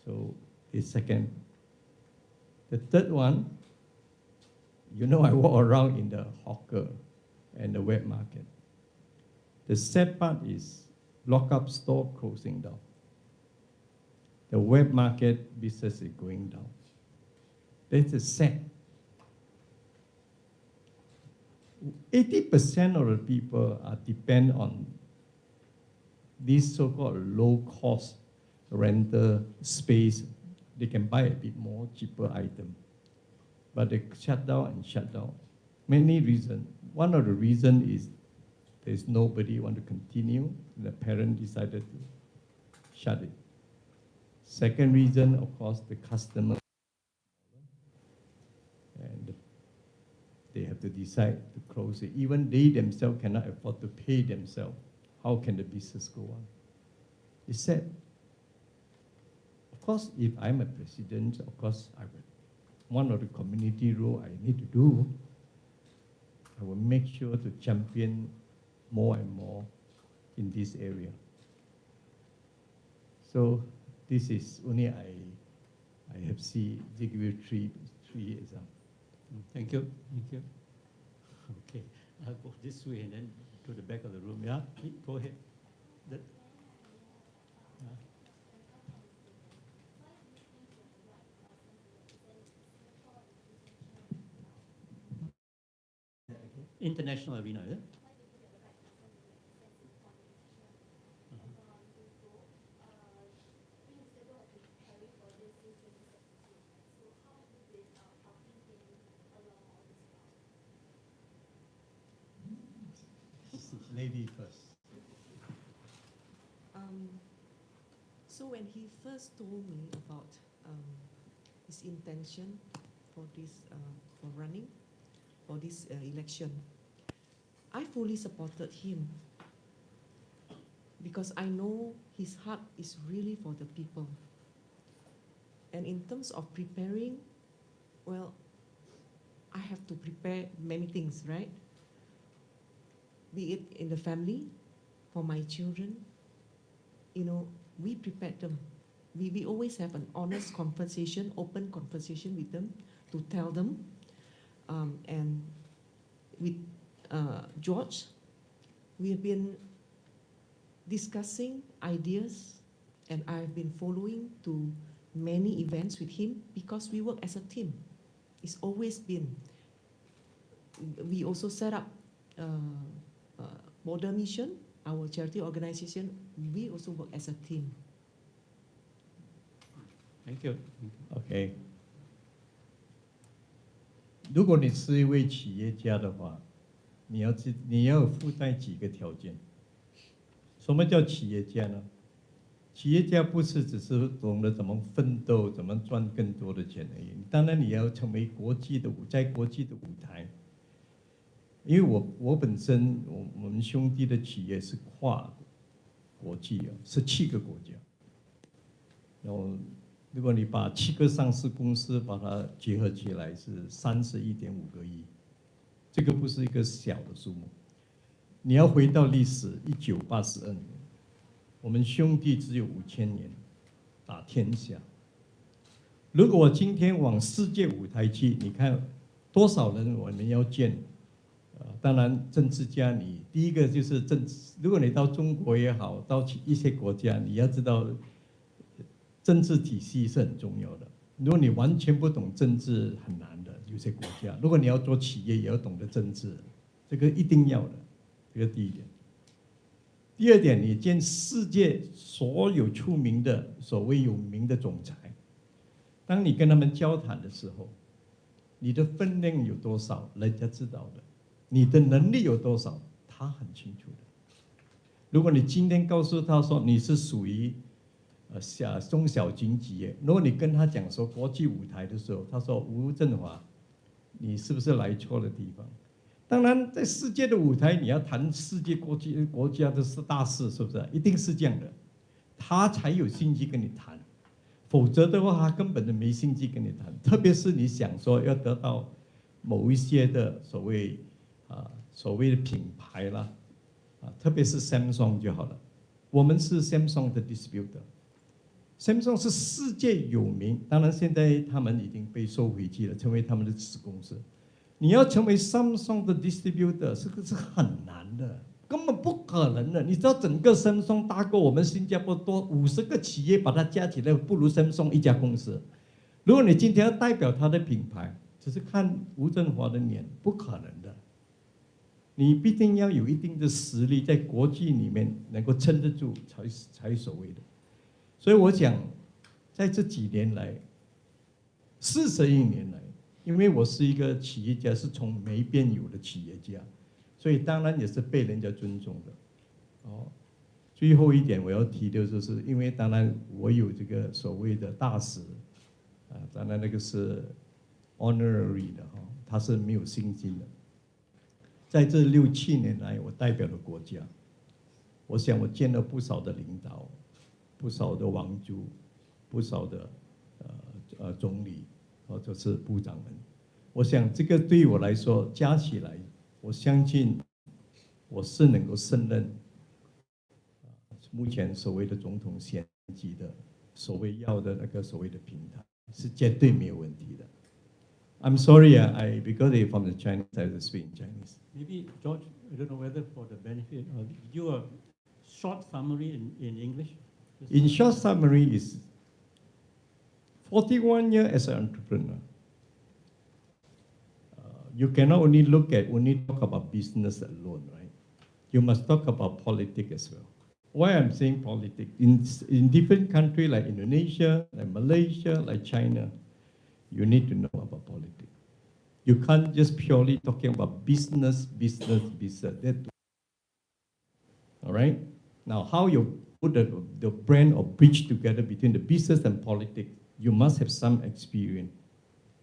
So the second. The third one, I walk around in the hawker and the wet market. The sad part is lock-up store closing down. The wet market business is going down. That's a sad. 80% of the people are depend on this so-called low-cost rental space. They can buy a bit more cheaper item. But they shut down. Many reasons. One of the reasons is there's nobody want to continue. The parent decided to shut it. Second reason, of course, the customer. decide to close it. Even they themselves cannot afford to pay themselves. How can the business go on? It's sad. Of course, if I'm a president, of course, one of the community role I need to do, I will make sure to champion more and more in this area. So this is only I have seen, give you three examples. Thank you. Thank you. Okay, I'll go this way and then to the back of the room. Yeah, go ahead. International arena, is it? Lady first. So when he first told me about his intention for this for running for this election, I fully supported him because I know his heart is really for the people. And in terms of preparing, well, I have to prepare many things, right? Be it in the family, for my children, you know, we prepared them. We always have an honest conversation, open conversation with them to tell them. And with George, we have been discussing ideas, and I've been following to many events with him because we work as a team. It's always been. We also set up Border Mission, our charity organization. We also work as a team. Thank you. OK， 如果你是一位企业家的话，你要附带几个条件。什么叫企业家呢？企业家不是只是懂得怎么奋斗、怎么赚更多的钱而已。当然，你要成为在国际的舞台。因为我本身我们兄弟的企业是跨国际17个国家，然后如果你把7个上市公司把它结合起来是31.5个亿，这个不是一个小的数目。你要回到历史，1982年，我们兄弟只有5000年打天下。如果我今天往世界舞台去，你看多少人我们要见？当然，政治家你第一个就是政治。如果你到中国也好，到一些国家，你要知道政治体系是很重要的。如果你完全不懂政治，很难的。有些国家，如果你要做企业，也要懂得政治，这个一定要的。这个第一点。第二点，你见世界所有出名的所谓有名的总裁，当你跟他们交谈的时候，你的分量有多少，人家知道的。你的能力有多少，他很清楚的。如果你今天告诉他说你是属于中小型企业，如果你跟他讲说国际舞台的时候，他说吴振华，你是不是来错了地方？当然，在世界的舞台，你要谈世界国家的大事，是不是？一定是这样的，他才有兴趣跟你谈，否则的话，他根本就没兴趣跟你谈。特别是你想说要得到某一些的所谓的品牌啦，特别是 Samsung 就好了。我们是 Samsung 的 distributor，Samsung 是世界有名，当然现在他们已经被收回去了，成为他们的子公司。你要成为 Samsung 的 distributor， 这个是很难的，根本不可能的。你知道整个 Samsung 大过我们新加坡多50个企业，把它加起来不如 Samsung 一家公司。如果你今天要代表它的品牌，只是看吴振华的脸，不可能的。你必定要有一定的实力，在国际里面能够撑得住，才所谓的。所以我讲，在这几年来，41年来，因为我是一个企业家，是从没变有的企业家，所以当然也是被人家尊重的。最后一点我要提的就是，因为当然我有这个所谓的大使，当然那个是 honorary 的他是没有薪金的。在这6、7年来，我代表了国家，我想我见了不少的领导，不少的王族，不少的总理或者是部长们。我想这个对我来说加起来，我相信我是能够胜任目前所谓的总统选举的所谓要的那个所谓的平台，是绝对没有问题的。I'm sorry, because they're from the Chinese, I will speak in Chinese. Maybe, George, I don't know whether for the benefit, you a short summary in English? In short summary is 41 years as an entrepreneur. You cannot only talk about business alone, right? You must talk about politics as well. Why I'm saying politics? In different countries like Indonesia, like Malaysia, like China, you need to know about politics. You can't just purely talking about business. All right? Now, how you put the brand or bridge together between the business and politics, you must have some experience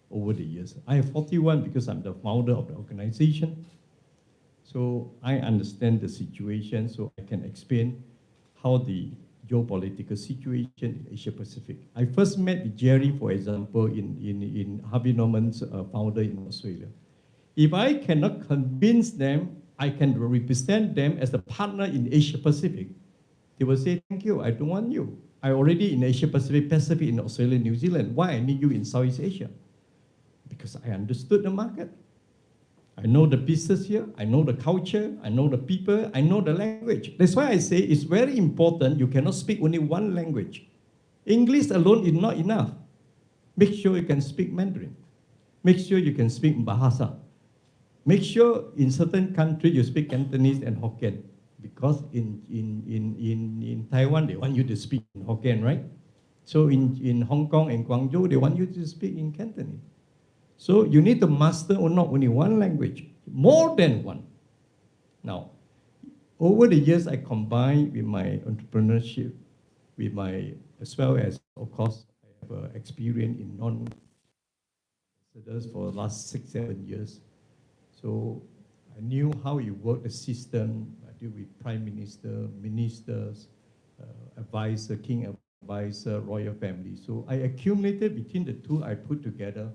over the years. I have 41 because I'm the founder of the organization. So I understand the situation, so I can explain how the geopolitical situation in Asia Pacific. I first met Jerry, for example, in Harvey Norman's founder in Australia. If I cannot convince them, I can represent them as a partner in Asia Pacific. They will say, thank you, I don't want you. I already in Asia Pacific, in Australia, New Zealand. Why I need you in Southeast Asia? Because I understood the market. I know the business here, I know the culture, I know the people, I know the language. That's why I say it's very important you cannot speak only one language. English alone is not enough. Make sure you can speak Mandarin. Make sure you can speak Bahasa. Make sure in certain countries you speak Cantonese and Hokkien. Because in Taiwan, they want you to speak in Hokkien, right? So in Hong Kong and Guangzhou, they want you to speak in Cantonese. So you need to master not only one language, more than one. Now, over the years, I combined with my entrepreneurship, as well as, of course, I have experience in non-ambassadors for the last 6-7 years. So I knew how you work the system. I deal with prime minister, ministers, advisor, king advisor, royal family. So I accumulated between the two, I put together.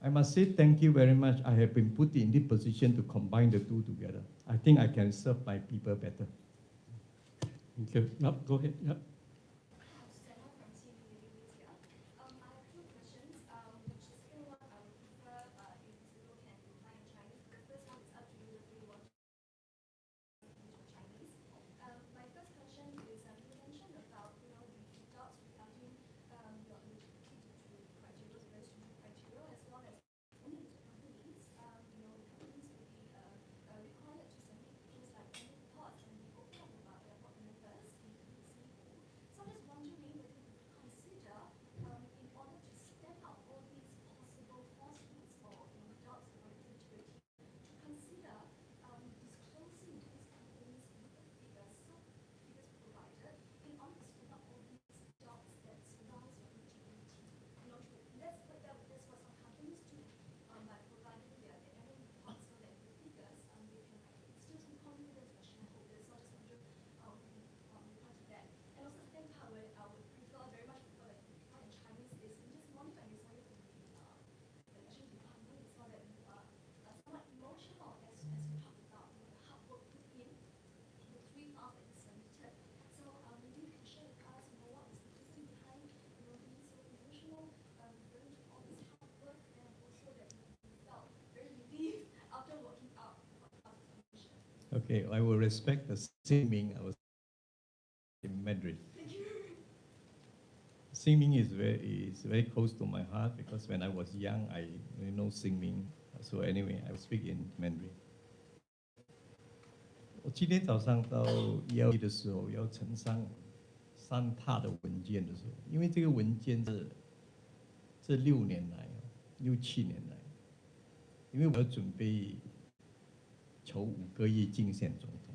I must say thank you very much. I have been put in this position to combine the two together. I think I can serve my people better. Thank you. Yep, go ahead. Yep. Okay, I will respect the singing. I was in Mandarin. Singing is very close to my heart because when I was young, I know singing. So anyway, I will speak in Mandarin. 我今天早上到112的时候，要呈上3沓的文件的时候，因为这个文件是这6年来，6、7年来，因为我要准备筹5个亿竞选总统。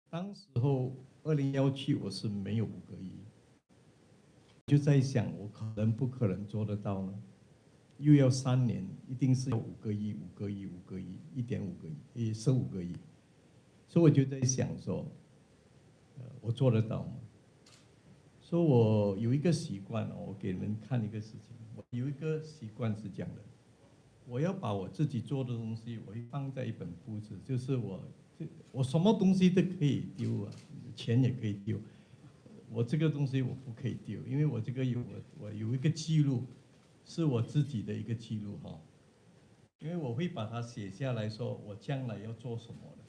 当时候2017我是没有5个亿，就在想我可能不可能做得到呢？又要3年，一定是要5个亿，5个亿，5个亿， 1.5个亿，15个亿。所以我就在想说，我做得到吗？所以我有一个习惯，我给你们看一个事情。我有一个习惯是这样的，我要把我自己做的东西，我会放在一本簿子，就是我什么东西都可以丢啊，钱也可以丢。我这个东西我不可以丢，因为我这个我有一个记录，是我自己的一个记录哈。因为我会把它写下来说，我将来要做什么的，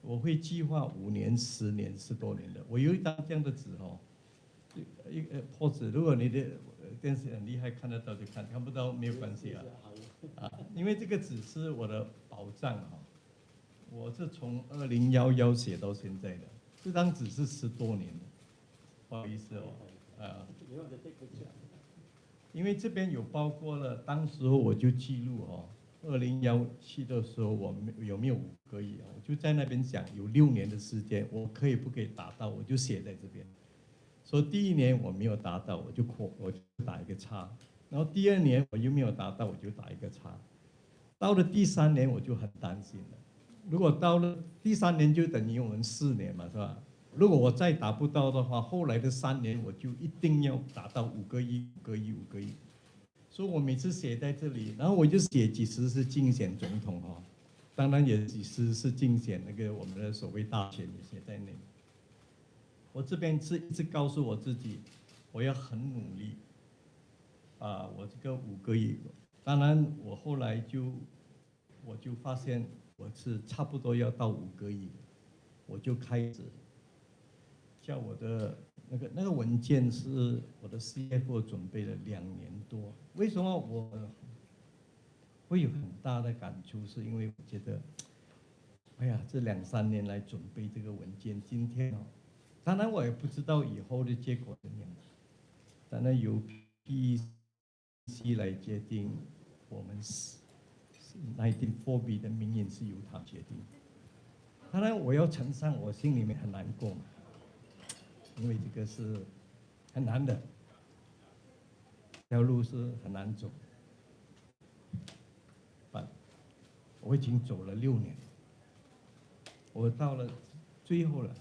我会计划5年、10年、10多年的。我有一张这样的纸哦，一个破纸，如果你的电视很厉害，看得到就看，看不到没有关系啊。因为这个纸是我的宝藏哈，我是从2011写到现在的，这张纸是10多年的。不好意思哦，因为这边有包括了，当时候我就记录哦，2017的时候我有没有5个亿啊？我就在那边讲，有6年的时间，我可以不可以达到，我就写在这边。所以第1年我没有达到，我就打一个叉，然后第2年我又没有达到，我就打一个叉。到了第3年我就很担心了，如果到了第3年就等于我们4年嘛，是吧？如果我再达不到的话，后来的3年我就一定要达到5个亿、5个亿、5个亿。所以我每次写在这里，然后我就写几时是竞选总统哈，当然也几时是竞选那个我们的所谓大选也写在内。我这边是一直告诉我自己，我要很努力，我这个5个亿。当然我后来我就发现我是差不多要到5个亿，我就开始叫我的那个文件是我的 CFO 准备了2年多。为什么我会有很大的感触？是因为我觉得，哎呀，这2、3年来准备这个文件，今天当然我也不知道以后的结果怎样，当然由 PEC 来决定，我们19-4B 的命运是由他决定。当然我要承认，我心里面很难过嘛。因为这个是很难的，这条路是很难走。我已经走了6年，我到了最后了。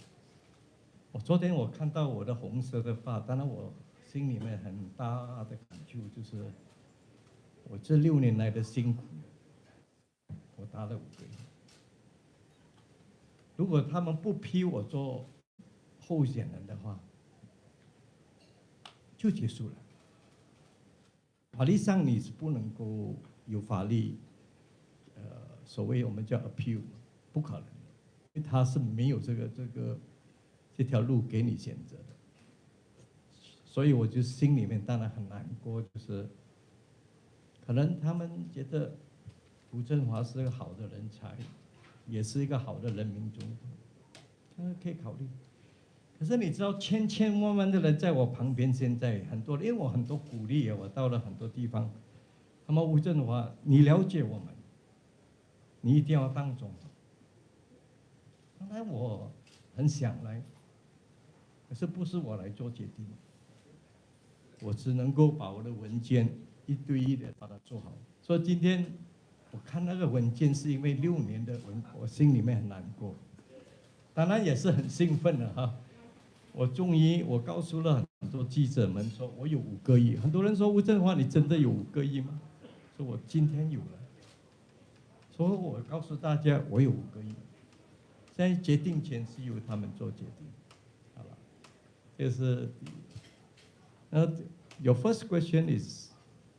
昨天我看到我的红色的发，当然我心里面很大的感触，就是我这6年来的辛苦，我打了5个亿。如果他们不批我做候选人的话，就结束了。法律上你是不能够有法律，所谓我们叫 appeal， 不可能，因为他是没有这条路给你选择的。所以我就心里面当然很难过，就是可能他们觉得吴振华是个好的人才，也是一个好的人民总统，可以考虑。可是你知道，千千万万的人在我旁边，现在很多，因为我很多鼓励啊，我到了很多地方，他们吴振华，你了解我们，你一定要当总统。当然我很想来，可是不是我来做决定，我只能够把我的文件一对一的把它做好。所以今天我看那个文件，是因为6年的我心里面很难过，当然也是很兴奋的哈。我终于告诉了很多记者们说，我有5个亿。很多人说吴振华，你真的有5个亿吗？说我今天有了。所以我告诉大家，我有5个亿。现在决定权是由他们做决定，好了，这是your first question is,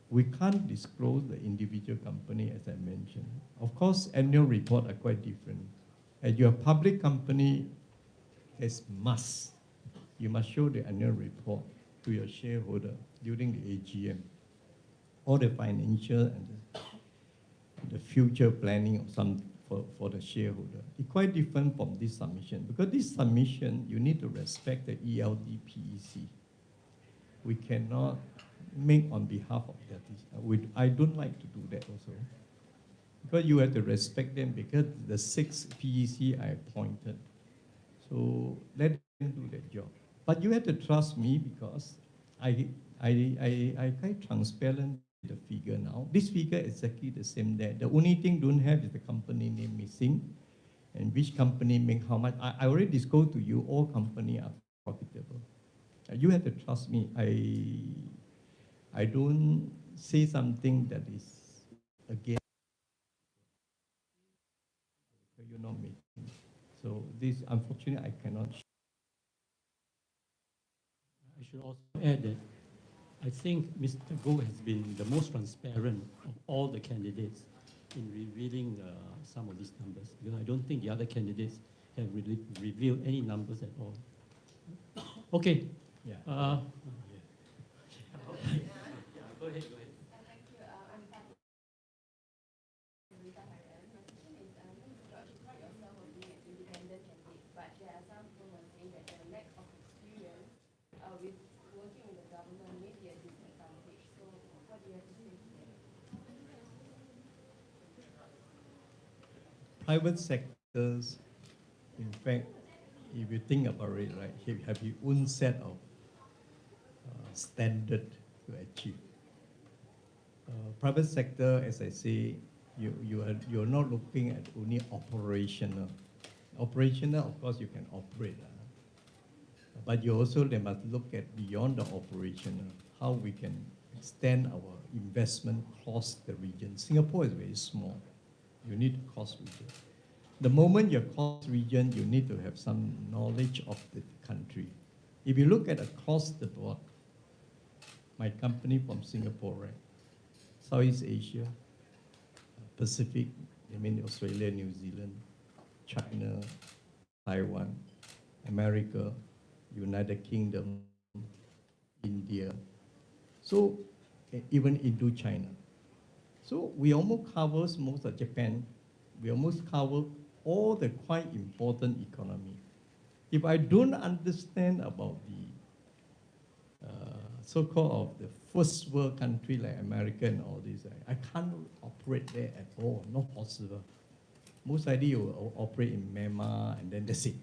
we can't disclose the individual company as I mentioned. Of course, annual report are quite different. At your public company, it's must. You must show the annual report to your shareholder during the AGM, all the financial and the future planning of for the shareholder. It's quite different from this submission, because this submission, you need to respect the ELD-PEC. We cannot make on behalf of that. I don't like to do that also, because you have to respect them, because the 6 PEC I appointed. So let them do their job. But you have to trust me, because I quite transparent the figure now. This figure is exactly the same there. The only thing don't have is the company name missing and which company make how much. I already disclosed to you all company are profitable. You have to trust me. I don't say something that is against you're not making. So this, unfortunately, I cannot. I should also add that I think Mr. Goh has been the most transparent of all the candidates in revealing some of these numbers, because I don't think the other candidates have really revealed any numbers at all. Okay. Yeah. Go ahead. Private sectors, in fact, if you think about it, right, you have your own set of standard to achieve. Private sector, as I say, you're not looking at only operational. Operational, of course, you can operate, but you also they must look at beyond the operational, how we can extend our investment across the region. Singapore is very small. You need to cross region. The moment you cross region, you need to have some knowledge of the country. If you look at across the board, my company from Singapore, right? Southeast Asia, Pacific, I mean Australia, New Zealand, China, Taiwan, America, United Kingdom, India, so even Indochina. So we almost covers most of Japan. We almost cover all the quite important economy. If I don't understand about the so-called of the first world country like America and all this, I can't operate there at all, not possible. Most likely you will operate in Myanmar and then that's it.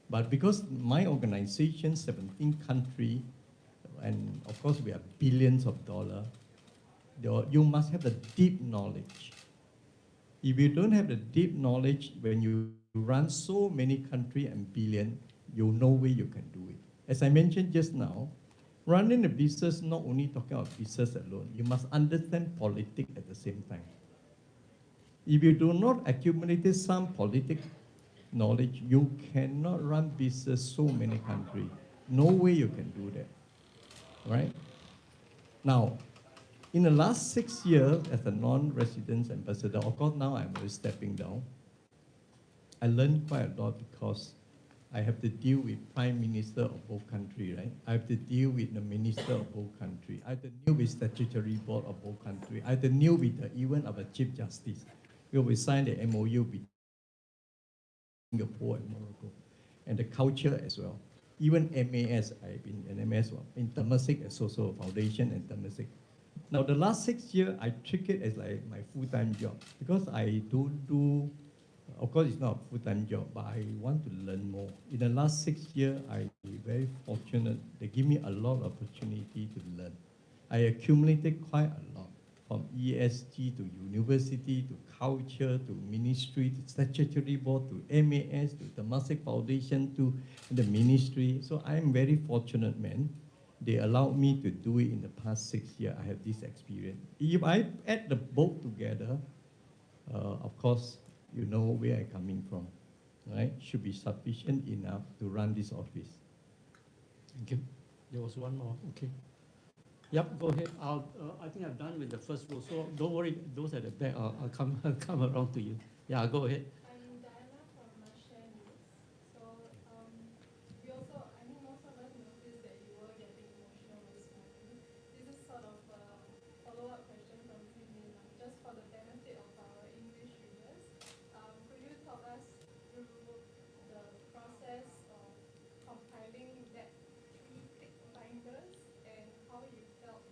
But because my organization, 17 countries, and of course we have billions of dollars, you must have the deep knowledge. If you don't have the deep knowledge, when you run so many countries and billion, you know way you can do it. As I mentioned just now, running a business, not only talking about business alone, you must understand politics at the same time. If you do not accumulate some politics knowledge, you cannot run business so many countries. No way you can do that, right? Now, in the last 6 years as a non-resident ambassador, of course now I'm stepping down, I learned quite a lot because I have to deal with prime minister of both countries, right? I have to deal with the minister of both countries. I have to deal with statutory board of both countries. I have to deal with even of a chief justice. We signed the MOU between Singapore and Morocco, and the culture as well. Even MAS, I've been in MAS, in Temasek Social Foundation and Temasek. Now the last 6 years, I treat it as like my full-time job because I don't do, of course it's not a full-time job, but I want to learn more. In the last 6 years, I'm very fortunate. They give me a lot of opportunity to learn. I accumulated quite a lot, from ESG to university to culture to ministry to statutory board to MAS to Temasek Foundation to the ministry. So I'm very fortunate, man. They allowed me to do it in the past 6 years. I have this experience. If I add the both together, of course, you know where I'm coming from, right? Should be sufficient enough to run this office. Thank you. There was one more. Okay. Yep, go ahead. I think I've done with the first row, so don't worry. Those at the back, I'll come around to you. Yeah, go ahead. I'm Diana from Share News. So we also, I think most of us noticed that you were getting emotional while speaking. This is sort of a follow-up question from Sydney, just for the benefit of our English readers. Could you talk us through the process of compiling that 3 thick binders and how you felt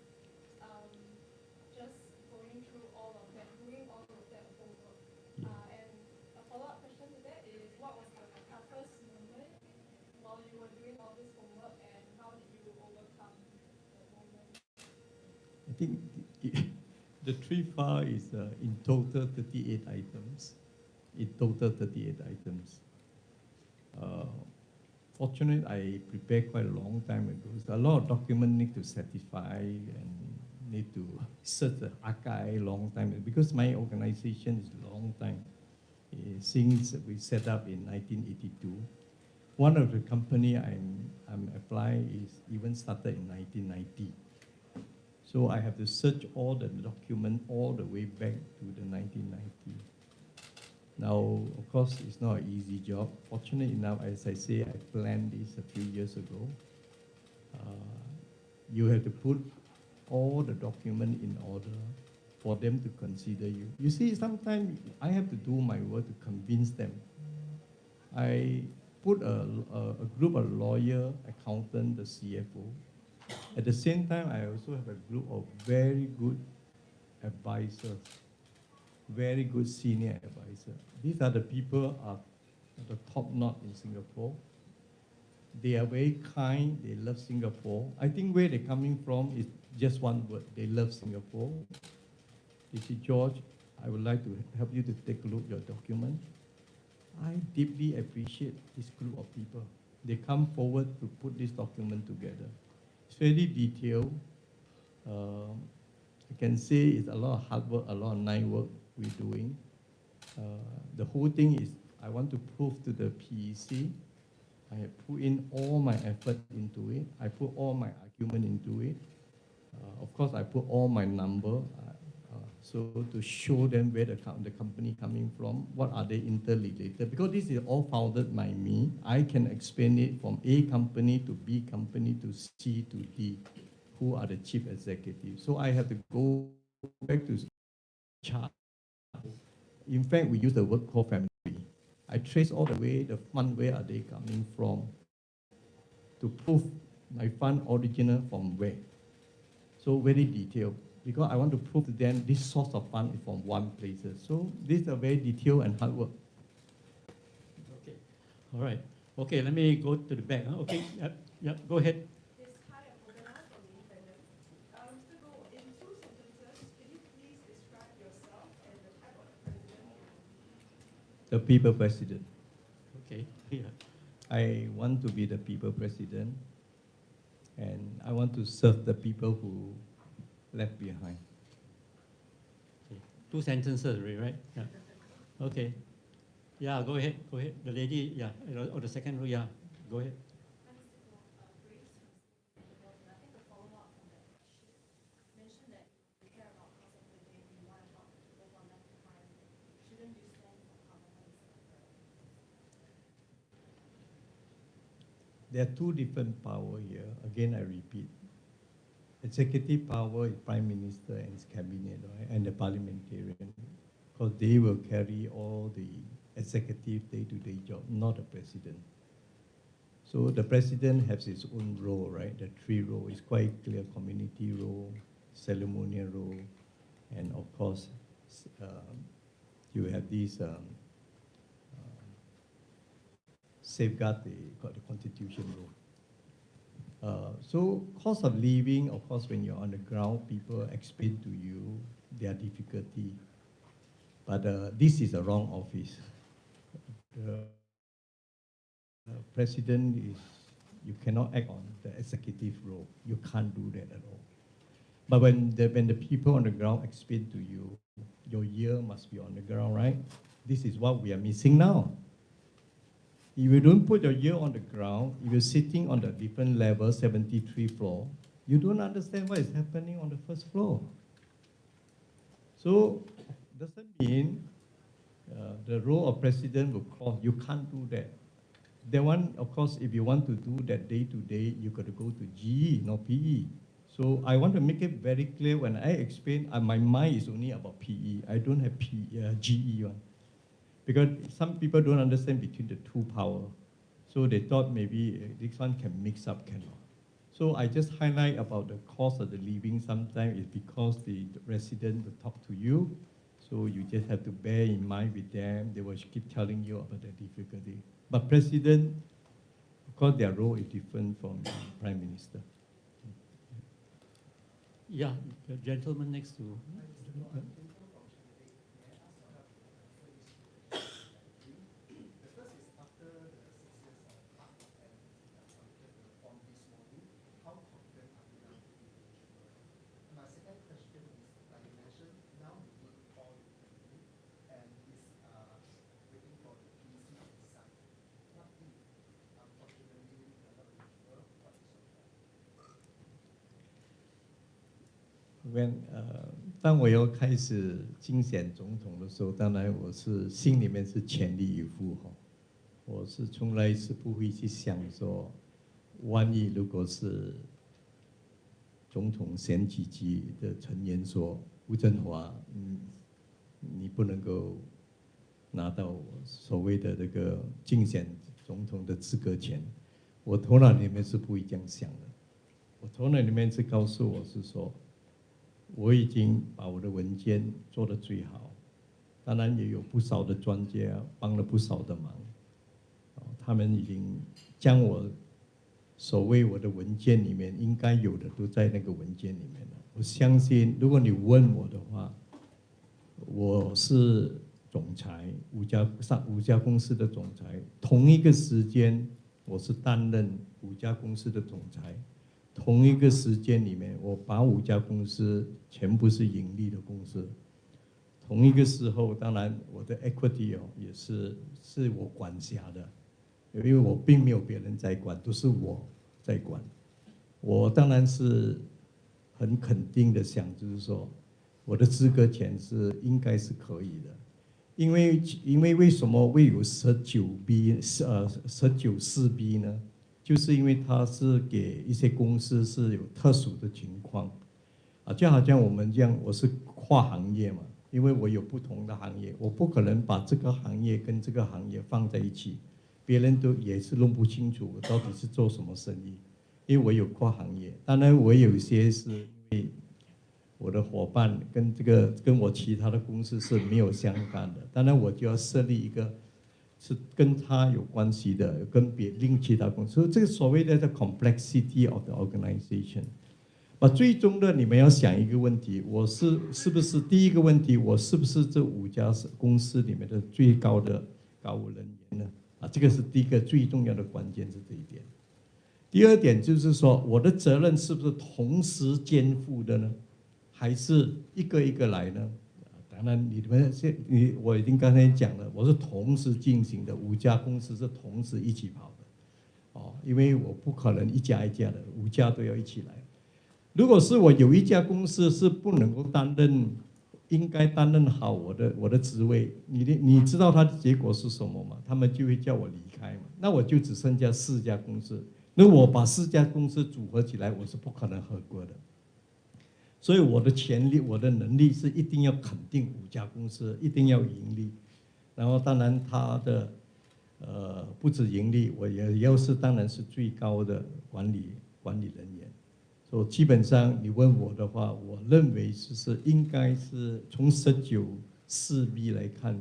just going through all of that, doing all of that homework? And a follow-up question to that is, what was the toughest moment while you were doing all this homework, and how did you overcome that moment? I think The three file is in total 38 items. In total 38 items. Fortunately, I prepared quite a long time ago. So a lot of documents need to certify and need to search the archive long time because my organization is long time since we set up in 1982. One of the company I'm applying is even started in 1990. So I have to search all the document all the way back to the 1990. Now, of course, it's not an easy job. Fortunately enough, as I say, I planned this a few years ago. You have to put all the document in order for them to consider you. You see, sometimes I have to do my work to convince them. I put a group of lawyer, accountant, the CFO. At the same time, I also have a group of very good advisors, very good senior advisors. These are the people are the top notch in Singapore. They are very kind, they love Singapore. I think where they're coming from is just one word, they love Singapore. You see, George, I would like to help you to take a look at your document. I deeply appreciate this group of people. They come forward to put this document together. It's very detailed. I can say it's a lot of hard work, a lot of night work we're doing. The whole thing is I want to prove to the PEC. I have put in all my effort into it. I put all my argument into it. Of course, I put all my number. So to show them where the company coming from, what are they interrelated? Because this is all founded by me. I can explain it from A company to B company to C to D, who are the chief executives. So I have to go back to chart. In fact, we use the word core family. I trace all the way, the fund, where are they coming from, to prove my fund original from where. So very detailed, because I want to prove to them this source of fund is from one place. So these are very detailed and hard work. Okay, all right. Okay, let me go to the back. Okay, yep, go ahead. Yes, hi, I'm Odana from The Independent. Mr. Goh, in 2 sentences, can you please describe yourself and the type of president you will be? The people president. Okay, yeah. I want to be the people president, and I want to serve the people who left behind. Okay. 2 sentences, right? Yeah. Okay. Yeah, go ahead. Go ahead. The lady, yeah, or the second row, yeah, go ahead. There are 2 different power here. Again, I repeat. Executive power is Prime Minister and his cabinet, right? And the parliamentarian, because they will carry all the executive day-to-day job, not the president. So the president has his own role, right? The 3 role is quite clear: community role, ceremonial role, and of course, you have these safeguard the constitution rule. So cost of living, of course, when you're on the ground, people explain to you their difficulty. But this is the wrong office. The president is, you cannot act on the executive role. You can't do that at all. But when the people on the ground explain to you, your ear must be on the ground, right? This is what we are missing now. If you don't put your ear on the ground, if you're sitting on the different level, 73 floor, you don't understand what is happening on the first floor. So doesn't mean the role of president will cross. You can't do that. That one, of course, if you want to do that day to day, you got to go to GE, not PE. So I want to make it very clear when I explain, my mind is only about PE. I don't have GE one. Because some people don't understand between the 2 power. So they thought maybe this one can mix up, cannot. So I just highlight about the cost of the living. Sometimes it's because the resident will talk to you. So you just have to bear in mind with them. They will keep telling you about the difficulty. But president, of course, their role is different from the prime minister. Yeah, the gentleman next to. 当我要开始竞选总统的时候，当然我是心里面是全力以赴哈，我是从来是不会去想说，万一如果是总统选举局的成员说吴振华，你不能够拿到所谓的这个竞选总统的资格权，我头脑里面是不会这样想的，我头脑里面是告诉我是说。我已经把我的文件做得最好，当然也有不少的专家帮了不少的忙，他们已经将我所谓我的文件里面应该有的都在那个文件里面了。我相信，如果你问我的话，我是总裁，五家公司的总裁，同一个时间我是担任5家公司的总裁。同一个时间里面，我把5家公司全部是盈利的公司。同一个时候，当然我的 equity 也是我管辖的，因为我并没有别人在管，都是我在管。我当然是很肯定的想，就是说我的资格权是应该是可以的，因为为什么会有19B4B 呢？就是因为它是给一些公司是有特殊的情况，就好像我们这样，我是跨行业嘛，因为我有不同的行业，我不可能把这个行业跟这个行业放在一起，别人都也是弄不清楚我到底是做什么生意，因为我有跨行业。当然我有一些是因为我的伙伴跟我其他的公司是没有相干的，当然我就要设立一个。是跟他有关系的，跟另其他公司，所以这个所谓的 complexity of the organization。最终的你们要想一个问题，我是不是第一个问题，我是不是这5家公司里面的最高的高务人员呢？这个是第一个最重要的关键是这一点。第二点就是说，我的责任是不是同时肩负的呢？还是一个一个来呢？当然，我已经刚才讲了，我是同时进行的，5家公司是同时一起跑的，因为我不可能一家一家的，5家都要一起来。如果是我有一家公司是不能够应该担任好我的职位，你知道它的结果是什么吗？他们就会叫我离开嘛，那我就只剩下4家公司，那我把4家公司组合起来，我是不可能合格的。所以我的潜力、我的能力是一定要肯定5家公司一定要盈利，然后当然它的不止盈利，我也要是当然是最高的管理人员。所以基本上你问我的话，我认为应该是从19.4B 来看，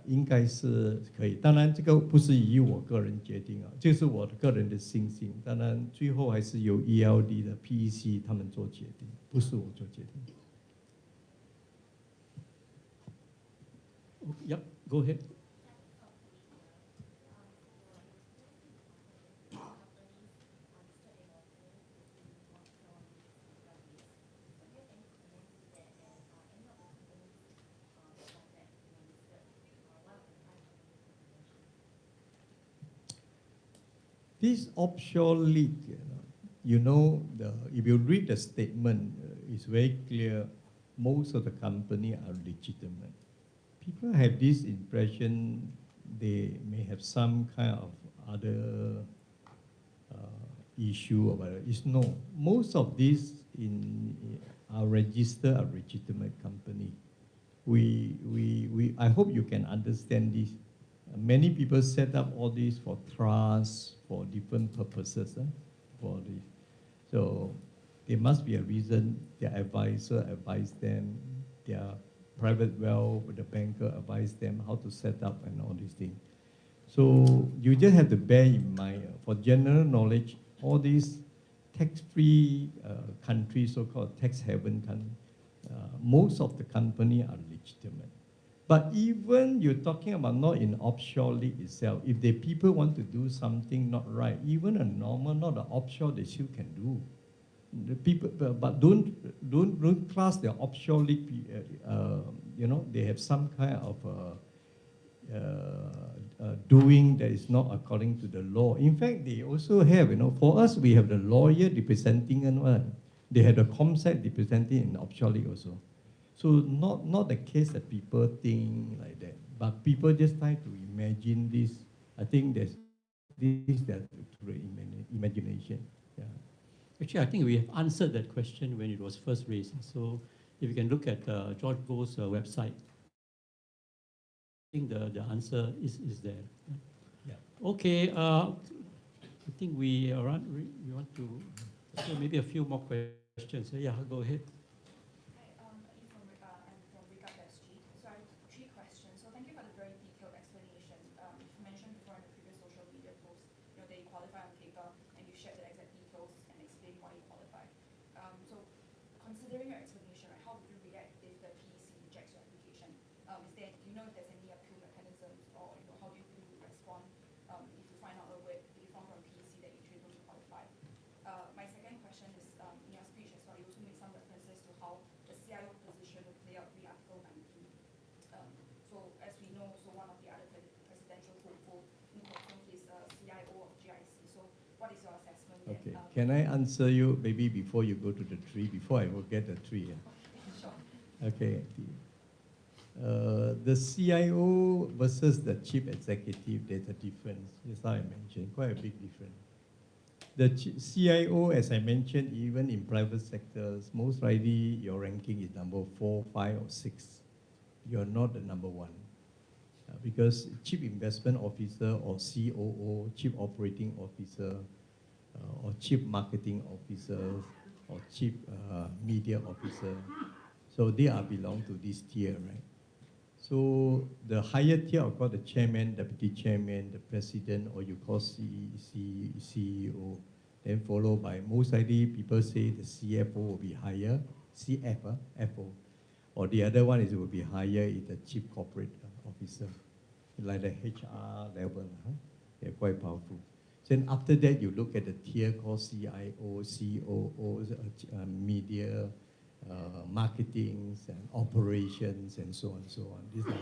应该是可以。当然这个不是以我个人决定这是我的个人的信心。当然最后还是由 ELD 的 PEC 他们做决定，不是我做决定。Yep, go ahead. This offshore league, if you read the statement, it's very clear most of the company are legitimate. People have this impression they may have some kind of other issue about it. It's no. Most of these are registered a legitimate company. I hope you can understand this. Many people set up all this for trust, for different purposes. So there must be a reason their advisor advised them, their private wealth, the banker advised them how to set up and all these things. So you just have to bear in mind, for general knowledge, all these tax-free countries, so-called tax haven most of the company are legitimate. But even you're talking about not in offshore league itself, if the people want to do something not right, even a normal, not an offshore, they still can do. The people, but don't class the offshore league. You know, they have some kind of doing that is not according to the law. In fact, they also have, you know, for us, we have the lawyer representing and one. They have the ComSec representing in offshore league also. So not the case that people think like that, but people just try to imagine this. I think there's this that through imagination. Yeah. Actually, I think we have answered that question when it was first raised. So if you can look at George Goh's website, I think the answer is there. Yeah. Okay, I think we want to, so maybe a few more questions. Yeah, go ahead. I'm from SG. So I have three questions. So thank you for the very detailed explanation. You mentioned before in the previous social media post, you know, that you qualify on paper and you shared the exact details and explain why you qualify. So considering your explanation, right, how would you react if the PEC rejects your application? Do you know if there's any appeal mechanisms, or you know, how do you respond if you find out if you found from PEC that you don't qualify? My second question is, in your speech as well, you also made some references to how the CIO position would play out pre-Article 19. So as we know, so one of the other presidential hopeful is CIO of GIC. So what is your assessment? Okay. Can I answer you maybe before you go to the tree, before I forget the tree? Yeah? Sure. Okay. The CIO versus the chief executive, there's a difference. That's how I mentioned, quite a big difference. The CIO, as I mentioned, even in private sectors, most likely your ranking is number 4, 5, or 6. You're not the number 1. Because chief investment officer or COO, chief operating officer, or chief marketing officer, or chief media officer, so they are belong to this tier, right? So the higher tier, of course, the chairman, deputy chairman, the president, or you call CEO, then followed by, most likely people say the CFO will be higher, FO, or the other one is it will be higher is the chief corporate officer, like the HR level, they're quite powerful. Then after that, you look at the tier called CIO, COO, media, marketing and operations and so on and so on. These are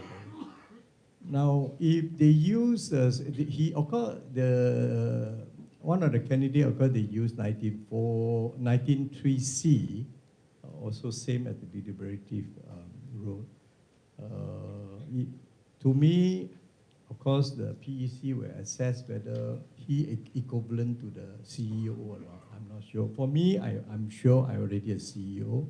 now, if they use one of the candidates, of course, they use 19.3C, also same as the deliberative role. To me, of course, the PEC will assess whether he equivalent to the CEO or not. I'm not sure. For me, I'm sure I already a CEO.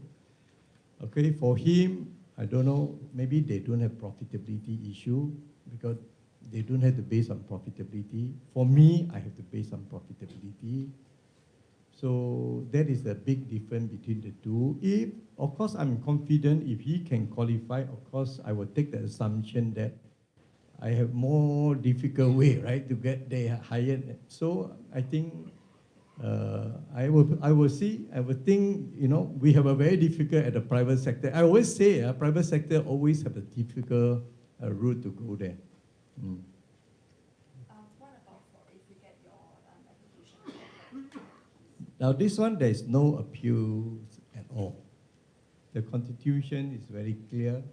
Okay, for him, I don't know, maybe they don't have profitability issue because they don't have to base on profitability. For me, I have to base on profitability. So that is the big difference between the two. If, of course, I'm confident if he can qualify, of course, I will take the assumption that I have more difficult way, right, to get there higher. So I think I will think, you know, we have a very difficult at the private sector. I always say private sector always have a difficult route to go there. What about if you get your application? Now this one, there is no appeal at all. The constitution is very clear.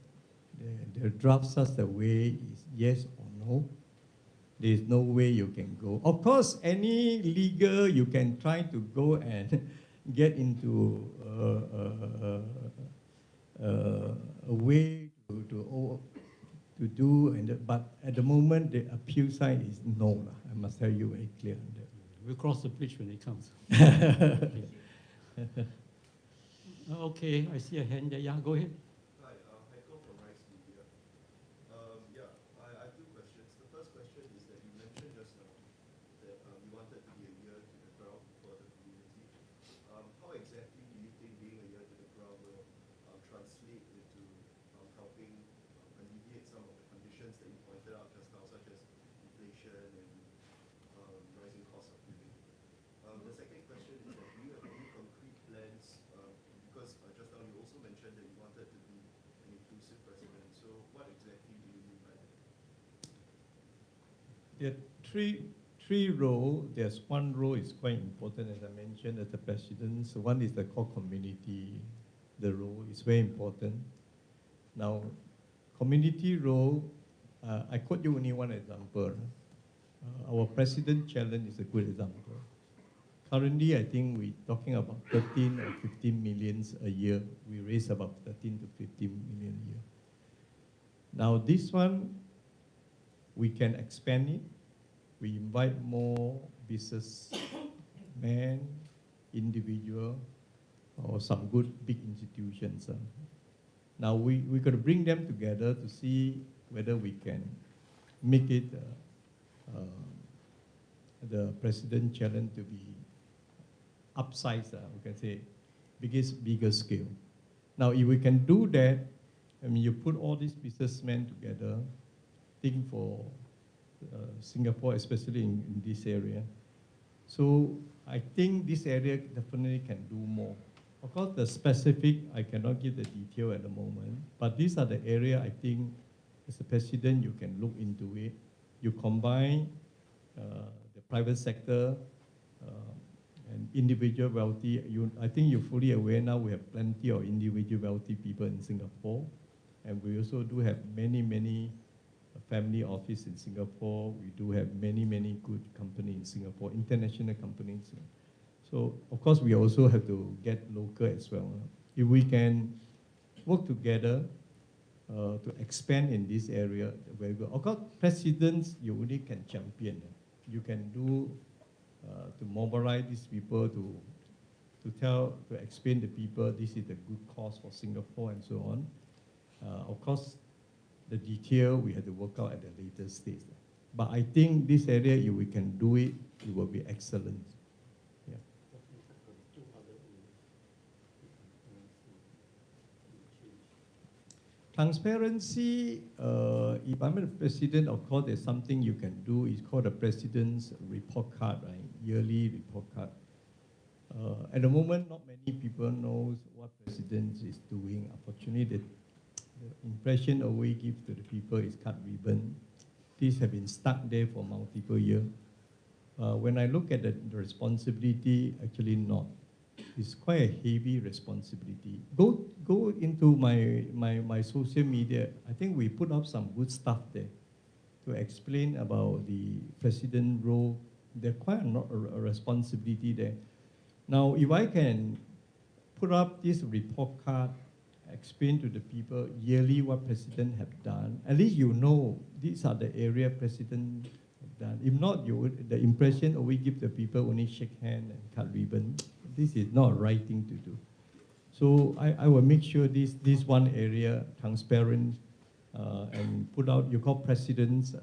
The draft such a way is yes or no. There is no way you can go. Of course, any legal, you can try to go and get into a way to do, but at the moment, the appeal side is no. I must tell you very clear on that. We'll cross the bridge when it comes. Okay, I see a hand there. Yeah, go ahead. The second question is that do you have any concrete plans, because just now you also mentioned that you wanted There are three roles. There's one role is quite important, as I mentioned, as the president. So one is the core community. The role is very important. Now, community role, I quote you only one example. Our president challenge is a good example. Currently, I think we're talking about 13 or 15 millions a year. We raise about 13 to 15 million a year. Now, this one, we can expand it. We invite more businessmen, individual, or some good big institutions. Now, we got to bring them together to see whether we can make it the president challenge to be upsized, we can say, bigger scale. Now, if we can do that, I mean, you put all these businessmen together, think for Singapore, especially in this area. So I think this area definitely can do more. Of course, the specific, I cannot give the detail at the moment, but these are the area I think, as a president, you can look into it. You combine the private sector and individual wealthy. I think you're fully aware now we have plenty of individual wealthy people in Singapore, and we also do have many family office in Singapore. We do have many good companies in Singapore, international companies. So of course we also have to get local as well. If we can work together to expand in this area, very good. Of course, presidents you only can champion. You can do to mobilize these people to explain to people this is a good cause for Singapore and so on. Of course, the detail we have to work out at the later stage. But I think this area, if we can do it, it will be excellent. Yeah. Transparency, if I'm the president, of course, there's something you can do. It's called a president's report card, right? Yearly report card. At the moment, not many people knows what president is doing. Unfortunately, the impression we give to the people is cut ribbon. These have been stuck there for multiple years. When I look at the responsibility, actually not. It's quite a heavy responsibility. Go into my social media. I think we put up some good stuff there to explain about the president role. There's quite a responsibility there. Now, if I can put up this report card, explain to the people yearly what president have done, at least you know these are the area president have done. If not, the impression we give the people only shake hand and cut ribbon. This is not the right thing to do. So I will make sure this one area transparent and put out, you call president's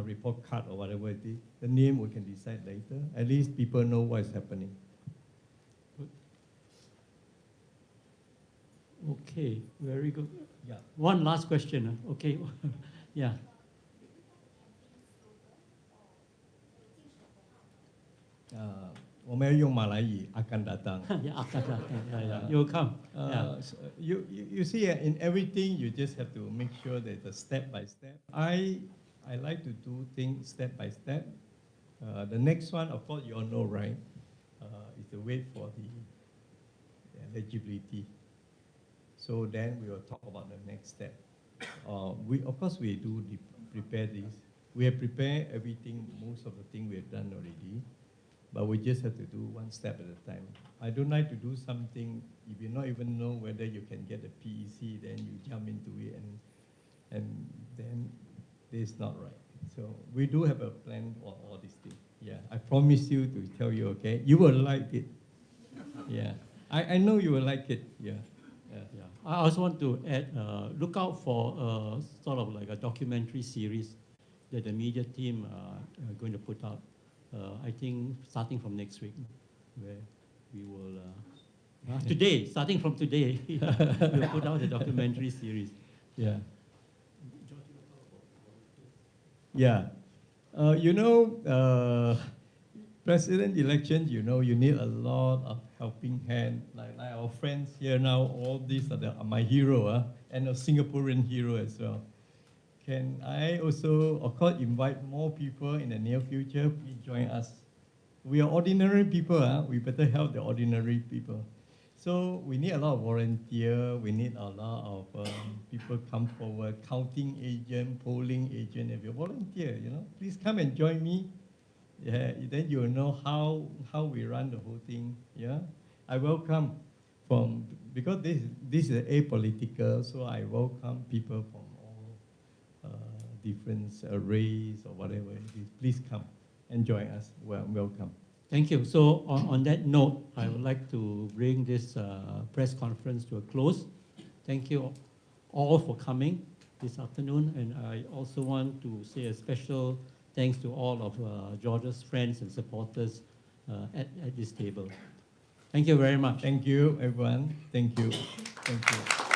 report card or whatever it is. The name we can decide later. At least people know what is happening. Okay, very good. Yeah. One last question. Okay. Yeah. Akan datang. Yeah, akan datang. Yeah. You'll come. So you see, in everything, you just have to make sure that the step by step. I like to do things step by step. The next one, of course, you all know, right? Is to wait for the eligibility. So then we will talk about the next step. Of course, we do prepare this. We have prepared everything, most of the things we have done already, but we just have to do one step at a time. I don't like to do something, if you not even know whether you can get a PEC, then you jump into it, and then it's not right. So we do have a plan for all these things. Yeah, I promise you to tell you, okay? You will like it. Yeah, I know you will like it, yeah. Yeah. I also want to add, look out for sort of like a documentary series that the media team are going to put out. I think starting from next week, where we will, today, starting from today, we'll put out the documentary series. Yeah. Yeah. President elections, you need a lot of helping hand. Like our friends here now, all these are my hero, and a Singaporean hero as well. can I also, of course, invite more people in the near future? Please join us. We are ordinary people. We better help the ordinary people. So we need a lot of volunteer. We need a lot of people come forward, counting agent, polling agent. If you volunteer, please come and join me. Yeah, then you'll know how we run the whole thing. Yeah, I welcome because this is apolitical, so I welcome people from all different race or whatever it is. Please come and join us. Welcome. Thank you. So on that note, I would like to bring this press conference to a close. Thank you all for coming this afternoon, and I also want to say a special thanks to all of George's friends and supporters at this table. Thank you very much. Thank you, everyone. Thank you. Thank you.